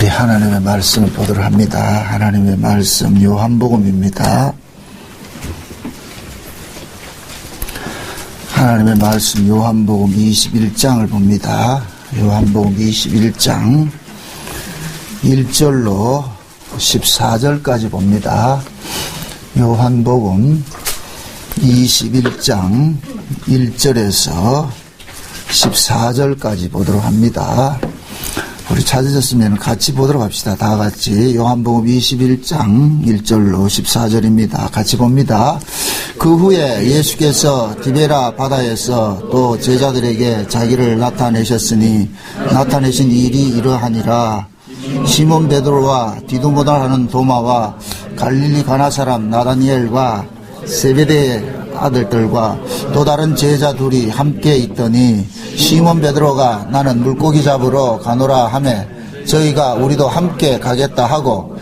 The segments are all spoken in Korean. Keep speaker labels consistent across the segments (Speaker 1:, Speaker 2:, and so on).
Speaker 1: 하나님의 말씀을 보도록 합니다. 하나님의 말씀 요한복음입니다. 하나님의 말씀 요한복음 21장을 봅니다. 요한복음 21장 1절로 14절까지 봅니다. 요한복음 21장 1절에서 14절까지 보도록 합니다. 우리 찾으셨으면 같이 보도록 합시다. 다 같이 요한복음 21장 1절로 14절입니다. 같이 봅니다. 그 후에 예수께서 디베라 바다에서 또 제자들에게 자기를 나타내신 일이 이러하니라. 시몬 베드로와 디두모다 하는 도마와 갈릴리 가나 사람 나다니엘과 세베대의 아들들과 또 다른 제자 둘이 함께 있더니 시몬 베드로가 나는 물고기 잡으러 가노라 하매 저희가 우리도 함께 가겠다 하고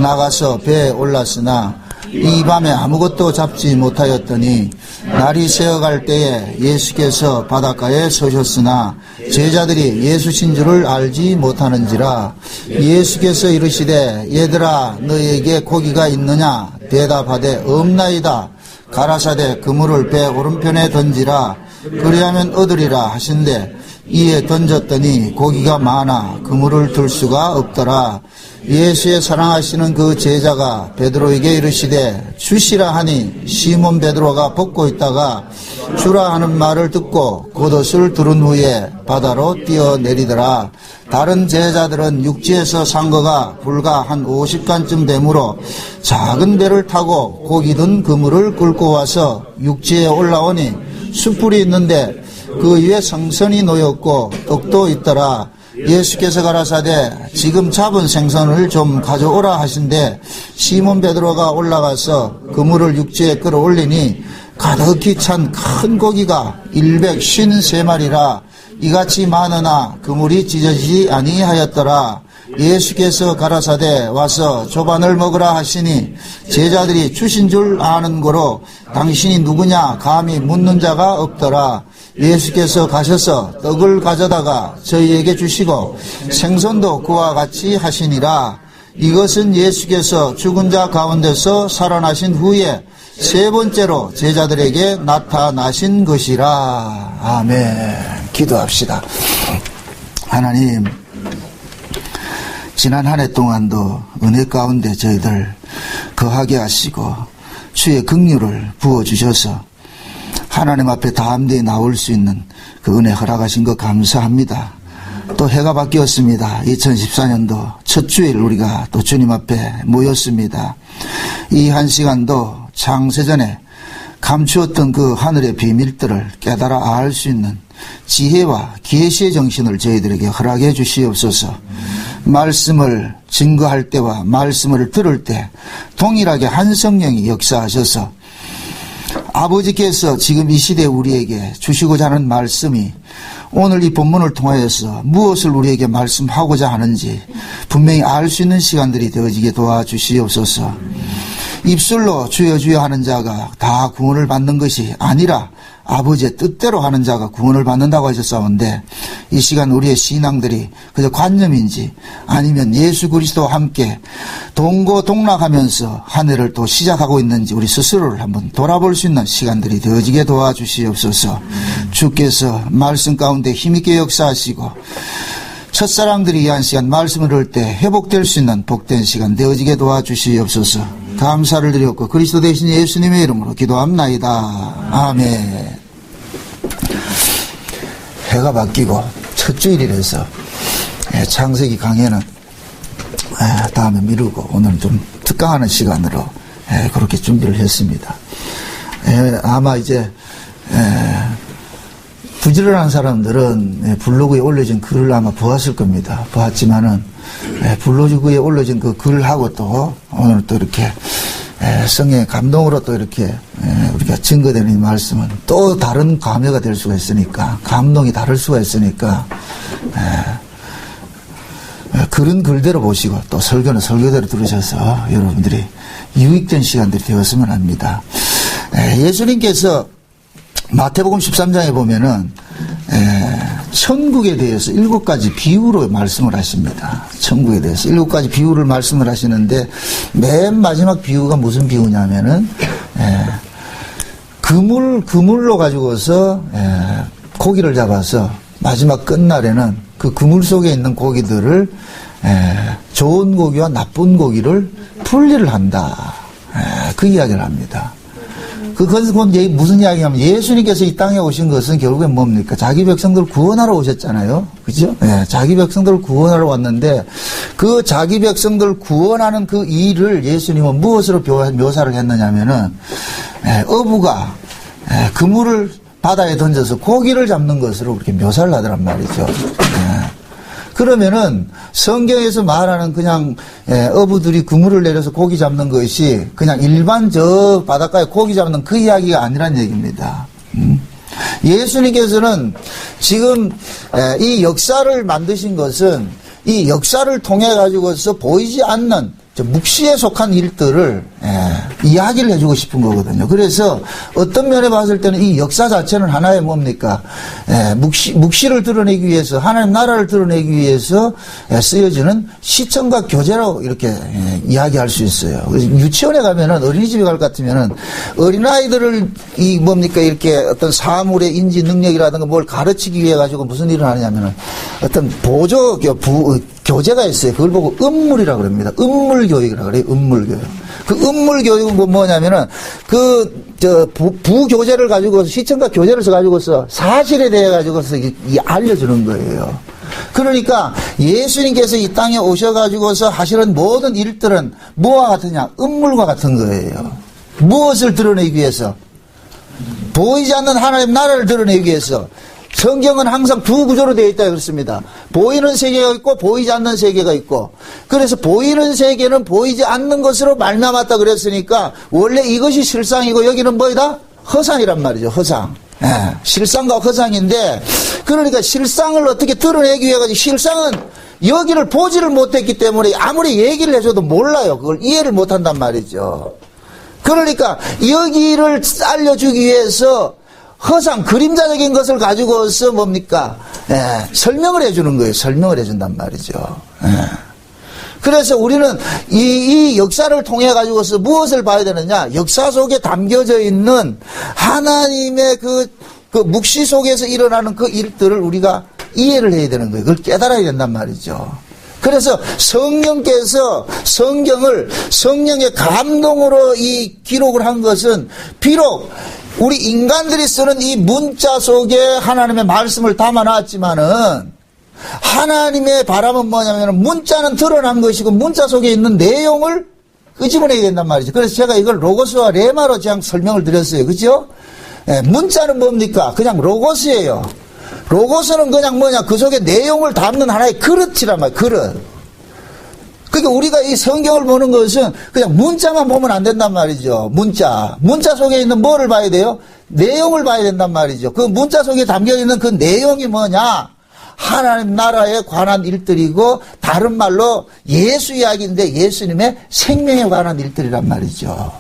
Speaker 1: 나가서 배에 올랐으나 이 밤에 아무것도 잡지 못하였더니 날이 새어갈 때에 예수께서 바닷가에 서셨으나 제자들이 예수신 줄을 알지 못하는지라. 예수께서 이르시되 얘들아 너희에게 고기가 있느냐 대답하되 없나이다. 가라사대 그물을 배 오른편에 던지라 그리하면 얻으리라 하신대 이에 던졌더니 고기가 많아 그물을 들 수가 없더라. 예수의 사랑하시는 그 제자가 베드로에게 이르시되 주시라 하니 시몬 베드로가 벗고 있다가 주라 하는 말을 듣고 겉옷을 두른 후에 바다로 뛰어내리더라. 다른 제자들은 육지에서 산 거가 불과 한 50간쯤 되므로 작은 배를 타고 고기 든 그물을 끌고 와서 육지에 올라오니 숯불이 있는데 그 위에 생선이 놓였고 떡도 있더라. 예수께서 가라사대 지금 잡은 생선을 좀 가져오라 하신대 시몬 베드로가 올라가서 그물을 육지에 끌어올리니 가득히 찬 큰 고기가 153마리라 이같이 많으나 그물이 찢어지지 아니하였더라. 예수께서 가라사대 와서 조반을 먹으라 하시니 제자들이 주신 줄 아는 거로 당신이 누구냐 감히 묻는 자가 없더라. 예수께서 가셔서 떡을 가져다가 저희에게 주시고 생선도 그와 같이 하시니라. 이것은 예수께서 죽은 자 가운데서 살아나신 후에 세 번째로 제자들에게 나타나신 것이라. 아멘. 기도합시다. 하나님, 지난 한 해 동안도 은혜 가운데 저희들 거하게 하시고 주의 긍휼을 부어주셔서 하나님 앞에 담대히 나올 수 있는 그 은혜 허락하신 것 감사합니다. 또 해가 바뀌었습니다. 2014년도 첫 주일 우리가 또 주님 앞에 모였습니다. 이 한 시간도 창세전에 감추었던 그 하늘의 비밀들을 깨달아 알 수 있는 지혜와 계시의 정신을 저희들에게 허락해 주시옵소서. 말씀을 증거할 때와 말씀을 들을 때 동일하게 한 성령이 역사하셔서 아버지께서 지금 이 시대에 우리에게 주시고자 하는 말씀이 오늘 이 본문을 통하여서 무엇을 우리에게 말씀하고자 하는지 분명히 알 수 있는 시간들이 되어지게 도와주시옵소서. 입술로 주여 주여 하는 자가 다 구원을 받는 것이 아니라 아버지의 뜻대로 하는 자가 구원을 받는다고 하셨사온데 이 시간 우리의 신앙들이 그저 관념인지 아니면 예수 그리스도와 함께 동고동락하면서 한 해를 또 시작하고 있는지 우리 스스로를 한번 돌아볼 수 있는 시간들이 되어지게 도와주시옵소서. 주께서 말씀 가운데 힘있게 역사하시고 첫사랑들이 이 한 시간 말씀을 들을 때 회복될 수 있는 복된 시간 되어지게 도와주시옵소서. 감사를 드렸고 그리스도 대신 예수님의 이름으로 기도합나이다. 아멘. 해가 바뀌고 첫 주일이라서 창세기 강해는 다음에 미루고 오늘 좀 특강하는 시간으로 그렇게 준비를 했습니다. 아마 이제 부지런한 사람들은 블로그에 올려진 글을 아마 보았을 겁니다. 보았지만은 블로그에 올려진 그 글하고 또 오늘 또 이렇게 성령의 감동으로 또 이렇게 우리가 증거되는 이 말씀은 또 다른 감회가 될 수가 있으니까 감동이 다를 수가 있으니까 글은 글대로 보시고 또 설교는 설교대로 들으셔서 여러분들이 유익된 시간들이 되었으면 합니다. 예수님께서 마태복음 13장에 보면은 천국에 대해서 7가지 비유로 말씀을 하십니다. 천국에 대해서 7가지 비유를 말씀을 하시는데 맨 마지막 비유가 무슨 비유냐면은 그물로 가지고서 고기를 잡아서 마지막 끝날에는 그 그물 속에 있는 고기들을 좋은 고기와 나쁜 고기를 분리를 한다. 그 이야기를 합니다. 그건 무슨 이야기냐면 예수님께서 이 땅에 오신 것은 결국엔 뭡니까? 자기 백성들을 구원하러 오셨잖아요. 그죠? 자기 백성들을 구원하러 왔는데 그 자기 백성들을 구원하는 그 일을 예수님은 무엇으로 묘사를 했느냐면은 어부가 그물을 바다에 던져서 고기를 잡는 것으로 그렇게 묘사를 하더란 말이죠. 그러면은 성경에서 말하는 그냥 어부들이 그물을 내려서 고기 잡는 것이 그냥 일반 저 바닷가에 고기 잡는 그 이야기가 아니란 얘기입니다. 예수님께서는 지금 이 역사를 만드신 것은 이 역사를 통해 가지고서 보이지 않는 묵시에 속한 일들을 이야기를 해주고 싶은 거거든요. 그래서 어떤 면에 봤을 때는 이 역사 자체는 하나의 뭡니까? 묵시를 드러내기 위해서, 하나님 나라를 드러내기 위해서 쓰여지는 시청과 교재라고 이렇게 이야기할 수 있어요. 그래서 유치원에 가면은, 어린이집에 갈 것 같으면은 어린아이들을 이렇게 어떤 사물의 인지 능력이라든가 뭘 가르치기 위해 가지고 무슨 일을 하느냐면은 어떤 보조 교재가 있어요. 그걸 보고 음물이라고 그럽니다. 음물교육이라고 그래요. 음물교육. 그 음물교육은 뭐냐면은 부교재를 가지고서 시청과 교재를 써가지고서 사실에 대해 가지고서 알려주는 거예요. 그러니까 예수님께서 이 땅에 오셔가지고서 하시는 모든 일들은 뭐와 같으냐? 음물과 같은 거예요. 무엇을 드러내기 위해서? 보이지 않는 하나님 나라를 드러내기 위해서. 성경은 항상 두 구조로 되어 있다 그렇습니다. 보이는 세계가 있고 보이지 않는 세계가 있고, 그래서 보이는 세계는 보이지 않는 것으로 말미암았다 그랬으니까 원래 이것이 실상이고 여기는 뭐이다? 허상이란 말이죠. 허상. 실상과 허상인데, 그러니까 실상을 어떻게 드러내기 위해 가지고 실상은 여기를 보지를 못했기 때문에 아무리 얘기를 해줘도 몰라요. 그걸 이해를 못한단 말이죠. 그러니까 여기를 알려주기 위해서 허상, 그림자적인 것을 가지고서 뭡니까? 설명을 해주는 거예요. 설명을 해준단 말이죠. 그래서 우리는 이 역사를 통해 가지고서 무엇을 봐야 되느냐? 역사 속에 담겨져 있는 하나님의 그 묵시 속에서 일어나는 그 일들을 우리가 이해를 해야 되는 거예요. 그걸 깨달아야 된단 말이죠. 그래서 성령께서 성령의 감동으로 이 기록을 한 것은 비록 우리 인간들이 쓰는 이 문자 속에 하나님의 말씀을 담아놨지만은 하나님의 바람은 뭐냐면 문자는 드러난 것이고 문자 속에 있는 내용을 끄집어내야 된단 말이죠. 그래서 제가 이걸 로고스와 레마로 그냥 설명을 드렸어요. 그죠? 문자는 뭡니까? 그냥 로고스예요. 로고스는 그냥 그 속에 내용을 담는 하나의 그릇이란 말이에요. 그릇. 그러니까 우리가 이 성경을 보는 것은 그냥 문자만 보면 안 된단 말이죠. 문자 속에 있는 뭐를 봐야 돼요? 내용을 봐야 된단 말이죠. 그 문자 속에 담겨 있는 그 내용이 뭐냐? 하나님 나라에 관한 일들이고, 다른 말로 예수 이야기인데 예수님의 생명에 관한 일들이란 말이죠.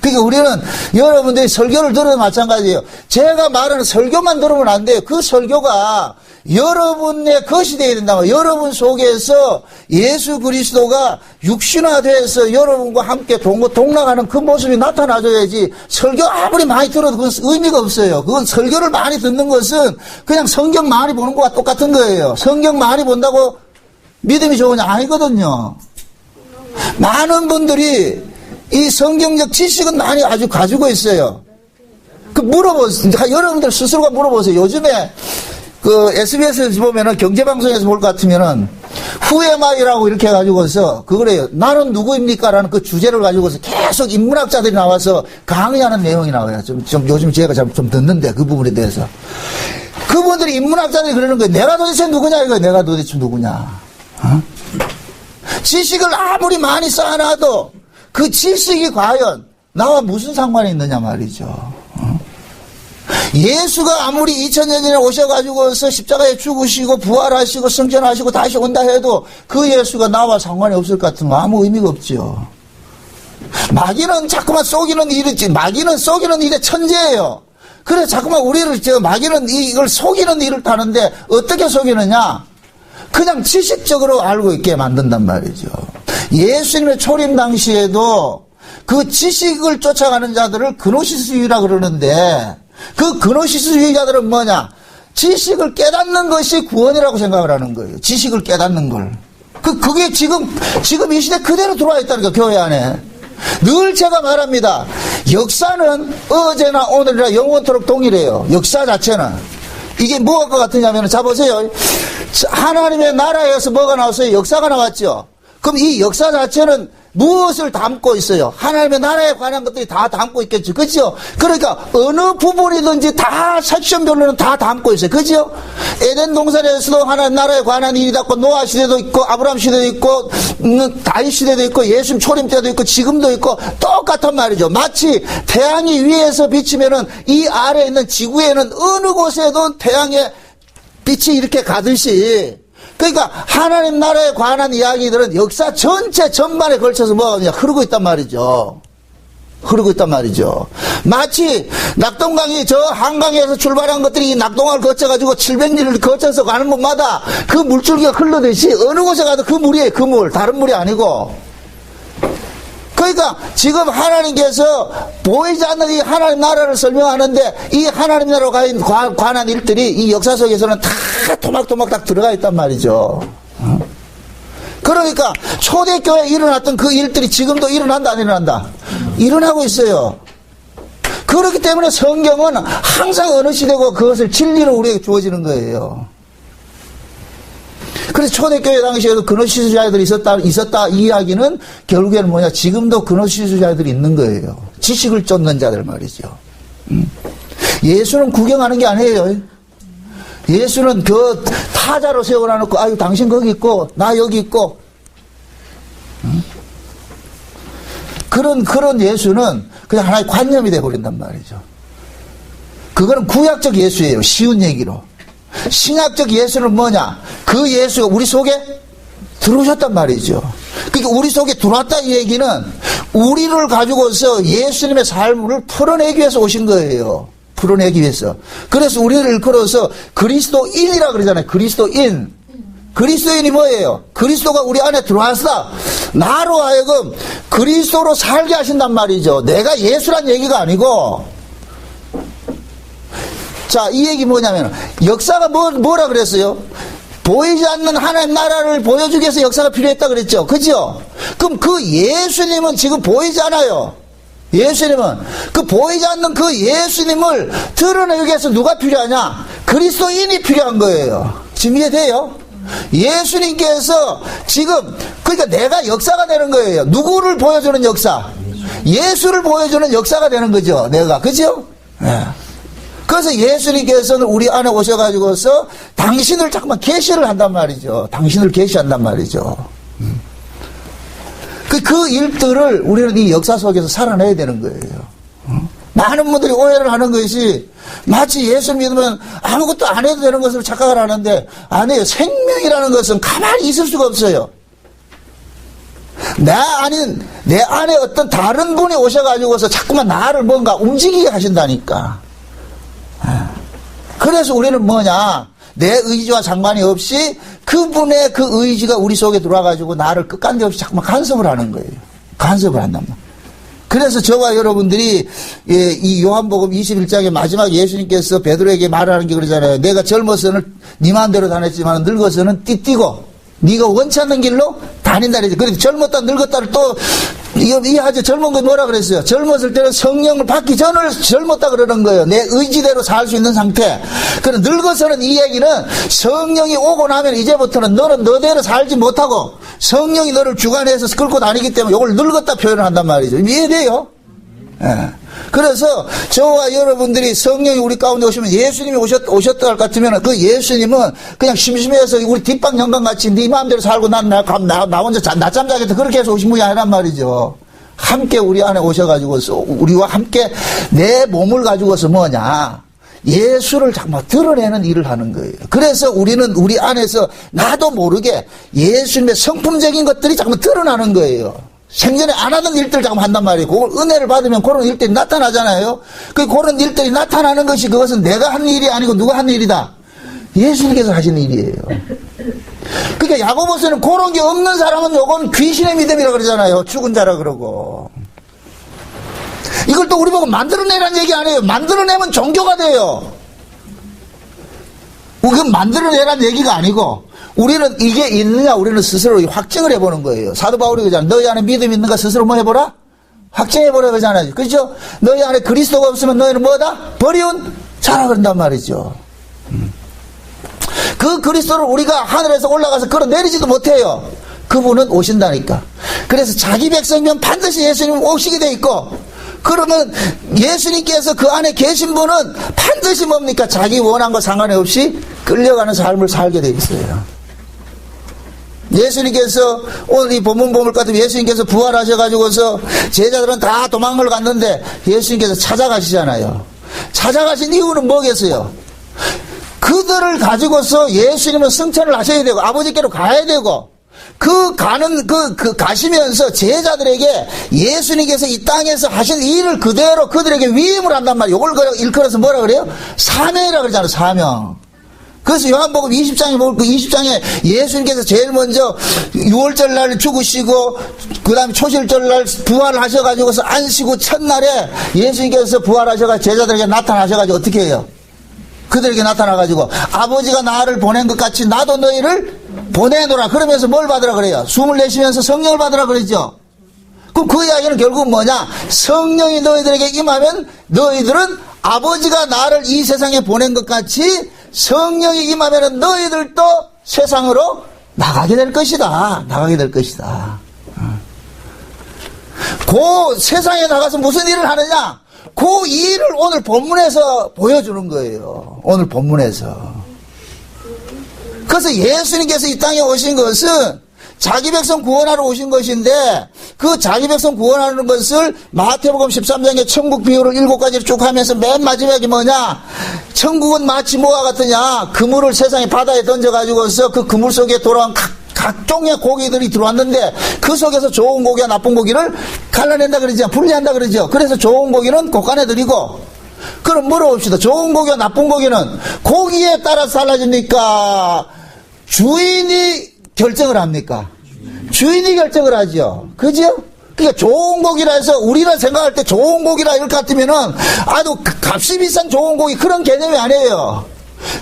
Speaker 1: 그러니까 우리는 여러분들이 설교를 들어도 마찬가지예요. 제가 말하는 설교만 들으면 안 돼요. 그 설교가 여러분의 것이 되어야 된다. 여러분 속에서 예수 그리스도가 육신화돼서 여러분과 함께 동락하는 그 모습이 나타나줘야지, 설교 아무리 많이 들어도 그건 의미가 없어요. 그건 설교를 많이 듣는 것은 그냥 성경 많이 보는 것과 똑같은 거예요. 성경 많이 본다고 믿음이 좋으냐? 아니거든요. 많은 분들이 이 성경적 지식은 많이 아주 가지고 있어요. 물어보세요. 여러분들 스스로가 물어보세요. 요즘에 SBS에서 보면은 경제방송에서 볼 것 같으면은 후에마이라고 이렇게 해가지고서 그거래요. 나는 누구입니까? 라는 그 주제를 가지고서 계속 인문학자들이 나와서 강의하는 내용이 나와요. 요즘 제가 좀 듣는데 그 부분에 대해서. 그분들이 인문학자들이 그러는 거예요. 내가 도대체 누구냐 이거예요. 내가 도대체 누구냐. 지식을 아무리 많이 쌓아놔도 그 지식이 과연 나와 무슨 상관이 있느냐 말이죠. 예수가 아무리 2000년 전에 오셔가지고서 십자가에 죽으시고 부활하시고 승천하시고 다시 온다 해도 그 예수가 나와 상관이 없을 것 같은 거 아무 의미가 없죠. 마귀는 자꾸만 속이는 일이지. 마귀는 속이는 일의 천재예요. 그래, 자꾸만 우리를 마귀는 이걸 속이는 일을 하는데 어떻게 속이느냐? 그냥 지식적으로 알고 있게 만든단 말이죠. 예수님의 초림 당시에도 그 지식을 쫓아가는 자들을 그노시스주의라 그러는데 그 그노시스주의자들은 뭐냐? 지식을 깨닫는 것이 구원이라고 생각을 하는 거예요. 지식을 깨닫는 걸. 그게 지금 이 시대 그대로 들어와 있다니까, 교회 안에. 늘 제가 말합니다. 역사는 어제나 오늘이나 영원토록 동일해요. 역사 자체는. 이게 뭐가 것 같으냐면, 자, 보세요. 하나님의 나라에서 뭐가 나왔어요? 역사가 나왔죠. 그럼 이 역사 자체는 무엇을 담고 있어요? 하나님의 나라에 관한 것들이 다 담고 있겠죠. 그죠? 그러니까 어느 부분이든지 다 섹션별로는 다 담고 있어요. 그죠? 에덴 동산에서도 하나님 나라에 관한 일이 담고 노아 시대도 있고 아브라함 시대도 있고 다윗 시대도 있고 예수님 초림 때도 있고 지금도 있고 똑같은 말이죠. 마치 태양이 위에서 비치면은 이 아래에 있는 지구에는 어느 곳에도 태양의 빛이 이렇게 가듯이 그러니까 하나님 나라에 관한 이야기들은 역사 전체 전반에 걸쳐서 뭐냐 흐르고 있단 말이죠. 흐르고 있단 말이죠. 마치 낙동강이 저 한강에서 출발한 것들이 이 낙동강을 거쳐가지고 700리를 거쳐서 가는 곳마다 그 물줄기가 흐르듯이 어느 곳에 가도 그 물이에요. 그 물. 다른 물이 아니고. 그러니까 지금 하나님께서 보이지 않는 이 하나님 나라를 설명하는데 이 하나님 나라에 관한 일들이 이 역사 속에서는 다 토막토막 딱 들어가 있단 말이죠. 그러니까 초대교회에 일어났던 그 일들이 지금도 일어난다 안 일어난다? 일어나고 있어요. 그렇기 때문에 성경은 항상 어느 시대고 그것을 진리로 우리에게 주어지는 거예요. 그래서 초대교회 당시에도 그노시스주의자들이 있었다 이 이야기는 결국에는 뭐냐? 지금도 그노시스주의자들이 있는 거예요. 지식을 쫓는 자들 말이죠. 예수는 구경하는 게 아니에요. 예수는 그 타자로 세워놔놓고 아유 당신 거기 있고 나 여기 있고 그런 예수는 그냥 하나의 관념이 돼버린단 말이죠. 그거는 구약적 예수예요. 쉬운 얘기로. 신약적 예수는 뭐냐? 그 예수가 우리 속에 들어오셨단 말이죠. 그러니까 우리 속에 들어왔다 이 얘기는 우리를 가지고서 예수님의 삶을 풀어내기 위해서 오신 거예요. 풀어내기 위해서. 그래서 우리를 일컬어서 그리스도인이라 그러잖아요. 그리스도인. 그리스도인이 뭐예요? 그리스도가 우리 안에 들어왔다. 나로 하여금 그리스도로 살게 하신단 말이죠. 내가 예수란 얘기가 아니고. 자, 이 얘기 뭐냐면 역사가 뭐라 그랬어요? 보이지 않는 하나님 나라를 보여주기 위해서 역사가 필요했다 그랬죠. 그죠? 그럼 그 예수님은 지금 보이지 않아요. 예수님은 그 보이지 않는 그 예수님을 드러내기 위해서 누가 필요하냐? 그리스도인이 필요한 거예요. 지금 이해돼요? 예수님께서 지금 그러니까 내가 역사가 되는 거예요. 누구를 보여주는 역사? 예수를 보여주는 역사가 되는 거죠. 내가. 그죠? 네. 그래서 예수님께서는 우리 안에 오셔가지고서 당신을 자꾸만 계시를 한단 말이죠. 당신을 계시한단 말이죠. 그 일들을 우리는 이 역사 속에서 살아내야 되는 거예요. 많은 분들이 오해를 하는 것이 마치 예수 믿으면 아무것도 안 해도 되는 것으로 착각을 하는데 아니에요. 생명이라는 것은 가만히 있을 수가 없어요. 내 안에 어떤 다른 분이 오셔가지고서 자꾸만 나를 뭔가 움직이게 하신다니까. 그래서 우리는 뭐냐? 내 의지와 상관이 없이 그분의 그 의지가 우리 속에 들어와가지고 나를 끝간데 없이 자꾸만 간섭을 하는 거예요. 간섭을 한단 말이에요. 그래서 저와 여러분들이 이 요한복음 21장의 마지막 예수님께서 베드로에게 말하는 게 그러잖아요. 내가 젊어서는 네 마음대로 다녔지만 늙어서는 띠띠고 네가 원치 않는 길로 다닌다 그랬지. 그런데 젊었다 늙었다를 또 이해하죠. 젊은 거 뭐라 그랬어요? 젊었을 때는 성령을 받기 전을 젊었다 그러는 거예요. 내 의지대로 살 수 있는 상태. 그럼 늙어서는 이 얘기는 성령이 오고 나면 이제부터는 너는 너대로 살지 못하고 성령이 너를 주관해서 끌고 다니기 때문에 이걸 늙었다 표현을 한단 말이죠. 이해돼요? 예. 그래서 저와 여러분들이 성령이 우리 가운데 오시면 예수님이 오셨다 할 것 같으면 그 예수님은 그냥 심심해서 우리 뒷방 영광같이 네 마음대로 살고 나 혼자 낮잠 자겠다 그렇게 해서 오신 분이 아니란 말이죠. 함께 우리 안에 오셔가지고서 우리와 함께 내 몸을 가지고서 뭐냐 예수를 정말 드러내는 일을 하는 거예요. 그래서 우리는 우리 안에서 나도 모르게 예수님의 성품적인 것들이 자꾸 드러나는 거예요. 생전에 안 하던 일들 자꾸 한단 말이에요. 그걸 은혜를 받으면 그런 일들이 나타나잖아요. 그런 일들이 나타나는 것이 그것은 내가 하는 일이 아니고 누가 하는 일이다? 예수님께서 하시는 일이에요. 그러니까 야고보서는 그런 게 없는 사람은 요건 귀신의 믿음이라 그러잖아요. 죽은 자라 그러고. 이걸 또 우리 보고 만들어내라는 얘기 아니에요. 만들어내면 종교가 돼요. 그건 만들어내라는 얘기가 아니고 우리는 이게 있느냐 우리는 스스로 확증을 해보는 거예요. 사도 바울이 그러잖아. 너희 안에 믿음이 있는가 스스로 뭐 해보라? 확증해보라 그러잖아요. 그렇죠? 너희 안에 그리스도가 없으면 너희는 뭐다? 버리운 자라 그런단 말이죠. 그 그리스도를 우리가 하늘에서 올라가서 끌어내리지도 못해요. 그분은 오신다니까. 그래서 자기 백성이면 반드시 예수님 오시게 돼 있고, 그러면 예수님께서 그 안에 계신 분은 반드시 뭡니까? 자기 원함과 상관이 없이 끌려가는 삶을 살게 돼 있어요. 예수님께서 오늘 이 본문 보물 같으면 예수님께서 부활하셔가지고서 제자들은 다 도망을 갔는데 예수님께서 찾아가시잖아요. 찾아가신 이유는 뭐겠어요? 그들을 가지고서 예수님은 승천을 하셔야 되고 아버지께로 가야 되고 가시면서 제자들에게 예수님께서 이 땅에서 하신 일을 그대로 그들에게 위임을 한단 말이에요. 이걸 일컬어서 뭐라 그래요? 사명이라 그러잖아요. 사명. 그래서 요한복음 20장에 예수님께서 제일 먼저 6월절 날 죽으시고 그 다음에 초실절 날 부활하셔가지고서 안식구 첫날에 예수님께서 부활하셔가지고 제자들에게 나타나셔가지고 어떻게 해요? 그들에게 나타나가지고 아버지가 나를 보낸 것 같이 나도 너희를 보내노라. 그러면서 뭘 받으라 그래요? 숨을 내쉬면서 성령을 받으라 그러죠. 그럼 그 이야기는 결국은 뭐냐? 성령이 너희들에게 임하면 너희들은 아버지가 나를 이 세상에 보낸 것 같이 성령이 임하면 너희들도 세상으로 나가게 될 것이다. 나가게 될 것이다. 그 세상에 나가서 무슨 일을 하느냐? 그 일을 오늘 본문에서 보여주는 거예요. 오늘 본문에서. 그래서 예수님께서 이 땅에 오신 것은 자기 백성 구원하러 오신 것인데 그 자기 백성 구원하는 것을 마태복음 13장의 천국 비유를 7가지를 쭉 하면서 맨 마지막에 뭐냐? 천국은 마치 뭐와 같으냐? 그물을 세상에 바다에 던져가지고서 그 그물 속에 돌아온 각종의 고기들이 들어왔는데 그 속에서 좋은 고기와 나쁜 고기를 갈라낸다 그러죠. 분리한다 그러죠. 그래서 좋은 고기는 곳간에 들이고, 그럼 물어봅시다. 좋은 고기와 나쁜 고기는 고기에 따라서 달라집니까? 주인이 결정을 합니까? 주인이 결정을 하죠. 그죠? 그러니까 좋은 고기라 해서 우리가 생각할 때 좋은 고기라 이럴 것 같으면은 아주 값이 비싼 좋은 고기 그런 개념이 아니에요.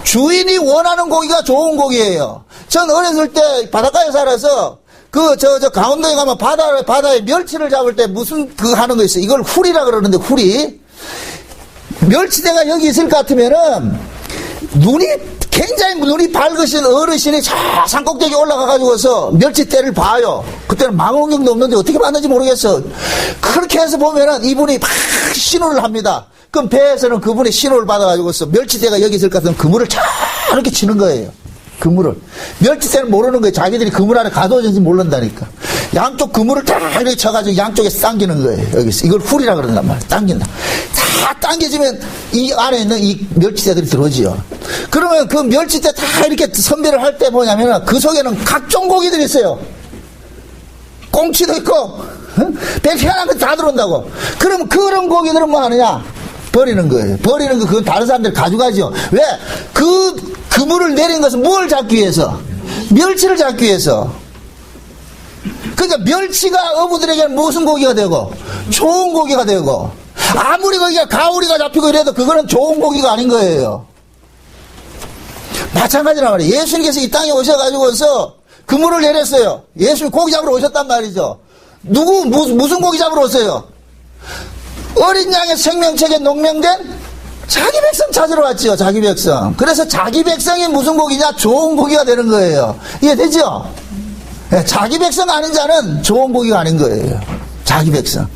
Speaker 1: 주인이 원하는 고기가 좋은 고기예요. 전 어렸을 때 바닷가에 살아서 저 강원도에 가면 바다에 멸치를 잡을 때 무슨 하는 거 있어요. 이걸 후리라 그러는데 후리. 멸치대가 여기 있을 것 같으면은 굉장히 눈이 밝으신 어르신이 저 산꼭대기에 올라가가지고서 멸치대를 봐요. 그때는 망원경도 없는데 어떻게 봤는지 모르겠어. 그렇게 해서 보면은 이분이 막 신호를 합니다. 그럼 배에서는 그분의 신호를 받아가지고서 멸치대가 여기 있을 것 같으면 그물을 이렇게 치는 거예요. 그물을. 멸치대는 모르는 거예요. 자기들이 그물 안에 가둬졌는지 모른다니까. 양쪽 그물을 다 이렇게 쳐가지고 양쪽에 당기는 거예요. 여기서. 이걸 훌이라 그런단 말이에요. 당긴다. 다 당겨지면 이 안에 있는 이 멸치대들이 들어오지요. 그러면 그 멸치대 다 이렇게 선별을 할 때 뭐냐면 그 속에는 각종 고기들이 있어요. 꽁치도 있고, 배 희한한 거 다 들어온다고. 그럼 그런 고기들은 뭐 하느냐? 버리는 거예요. 버리는 거, 그건 다른 사람들이 가져가죠. 왜? 그물을 내린 것은 뭘 잡기 위해서? 멸치를 잡기 위해서. 그러니까 멸치가 어부들에게는 무슨 고기가 되고? 좋은 고기가 되고. 아무리 거기가 가오리가 잡히고 이래도 그거는 좋은 고기가 아닌 거예요. 마찬가지란 말이에요. 예수님께서 이 땅에 오셔가지고서 그물을 내렸어요. 예수님 고기 잡으러 오셨단 말이죠. 무슨 고기 잡으러 오세요? 어린 양의 생명책에 농명된 자기 백성 찾으러 왔죠. 자기 백성. 그래서 자기 백성이 무슨 고기냐? 좋은 고기가 되는 거예요. 이해되죠? 네, 자기 백성 아닌 자는 좋은 고기가 아닌 거예요. 자기 백성.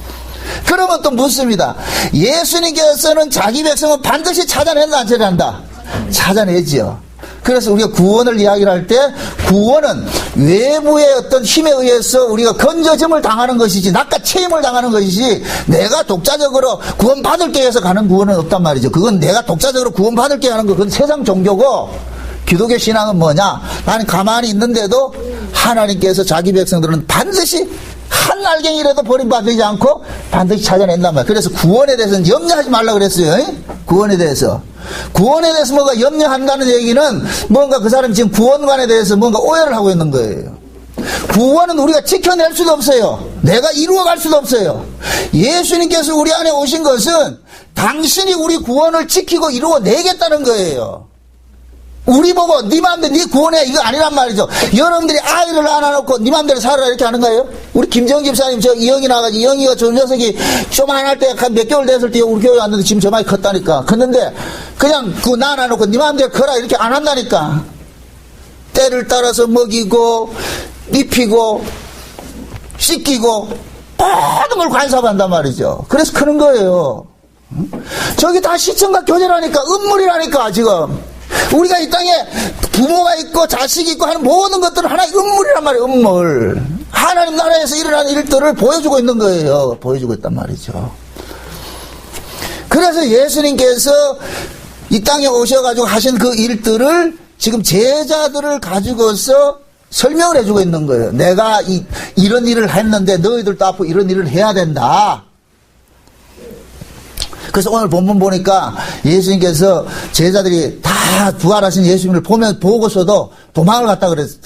Speaker 1: 그러면 또 묻습니다. 예수님께서는 자기 백성은 반드시 찾아낸다, 안 찾아낸다? 찾아내지요. 그래서 우리가 구원을 이야기를 할 때 구원은 외부의 어떤 힘에 의해서 우리가 건져짐을 당하는 것이지 낚아채임을 당하는 것이지 내가 독자적으로 구원받을게 해서 가는 구원은 없단 말이죠. 그건 내가 독자적으로 구원받을게 하는 거, 그건 세상 종교고, 기독교 신앙은 뭐냐? 나는 가만히 있는데도 하나님께서 자기 백성들은 반드시 한 알갱이라도 버림받지 않고 반드시 찾아낸단 말이에요. 그래서 구원에 대해서는 염려하지 말라 그랬어요. 구원에 대해서. 구원에 대해서 뭔가 염려한다는 얘기는 뭔가 그 사람이 지금 구원관에 대해서 뭔가 오해를 하고 있는 거예요. 구원은 우리가 지켜낼 수도 없어요. 내가 이루어갈 수도 없어요. 예수님께서 우리 안에 오신 것은 당신이 우리 구원을 지키고 이루어내겠다는 거예요. 우리 보고 네 마음대로 네 구원해 이거 아니란 말이죠. 여러분들이 아이를 안아놓고 네 마음대로 살아라 이렇게 하는 거예요? 우리 김정 집사님 저 이영이 나가지고 이영이가 저 녀석이 조만할 때 한 몇 개월 됐을 때 우리 교회 왔는데 지금 저만이 컸다니까. 컸는데 그냥 그거 나 안아놓고 네 마음대로 커라 이렇게 안 한다니까. 때를 따라서 먹이고 입히고 씻기고 모든 걸 관섭한단 말이죠. 그래서 크는 거예요. 저기 다 시청과 교제라니까 음물이라니까 지금. 우리가 이 땅에 부모가 있고 자식이 있고 하는 모든 것들은 하나의 음물이란 말이에요. 음물. 하나님 나라에서 일어나는 일들을 보여주고 있는 거예요. 보여주고 있단 말이죠. 그래서 예수님께서 이 땅에 오셔가지고 하신 그 일들을 지금 제자들을 가지고서 설명을 해주고 있는 거예요. 내가 이런 일을 했는데 너희들도 앞으로 이런 일을 해야 된다. 그래서 오늘 본문 보니까 예수님께서 제자들이 다 부활하신 예수님을 보고서도 도망을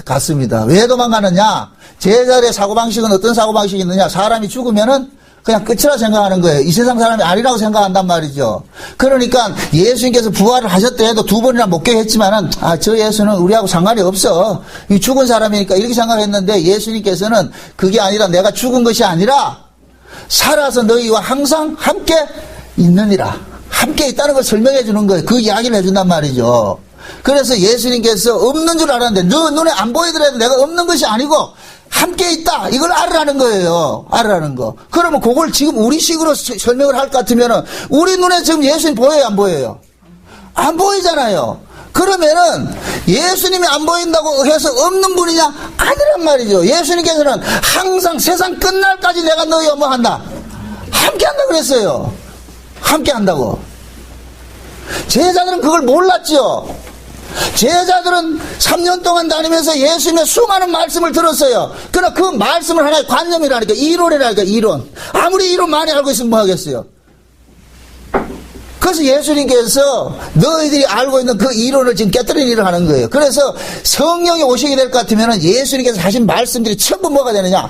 Speaker 1: 갔습니다. 왜 도망가느냐? 제자들의 사고방식은 어떤 사고방식이 있느냐? 사람이 죽으면은 그냥 끝이라 생각하는 거예요. 이 세상 사람이 아니라고 생각한단 말이죠. 그러니까 예수님께서 부활을 하셨다 해도 2번이나 목격했지만은 저 예수는 우리하고 상관이 없어. 이 죽은 사람이니까 이렇게 생각했는데 예수님께서는 그게 아니라 내가 죽은 것이 아니라 살아서 너희와 항상 함께 있느니라. 함께 있다는 걸 설명해 주는 거예요. 그 이야기를 해준단 말이죠. 그래서 예수님께서 없는 줄 알았는데 너 눈에 안 보이더라도 내가 없는 것이 아니고 함께 있다. 이걸 알으라는 거예요. 알으라는 거. 그러면 그걸 지금 우리 식으로 설명을 할 것 같으면은 우리 눈에 지금 예수님 보여요? 안 보여요? 안 보이잖아요. 그러면은 예수님이 안 보인다고 해서 없는 분이냐? 아니란 말이죠. 예수님께서는 항상 세상 끝날까지 내가 너희와 뭐 한다? 함께 한다 그랬어요. 함께 한다고. 제자들은 그걸 몰랐죠. 제자들은 3년 동안 다니면서 예수님의 수많은 말씀을 들었어요. 그러나 그 말씀을 하나의 관념이라니까, 이론이라니까, 이론. 아무리 이론 많이 알고 있으면 뭐 하겠어요. 그래서 예수님께서 너희들이 알고 있는 그 이론을 지금 깨뜨리는 일을 하는 거예요. 그래서 성령이 오시게 될 것 같으면 예수님께서 하신 말씀들이 전부 뭐가 되느냐?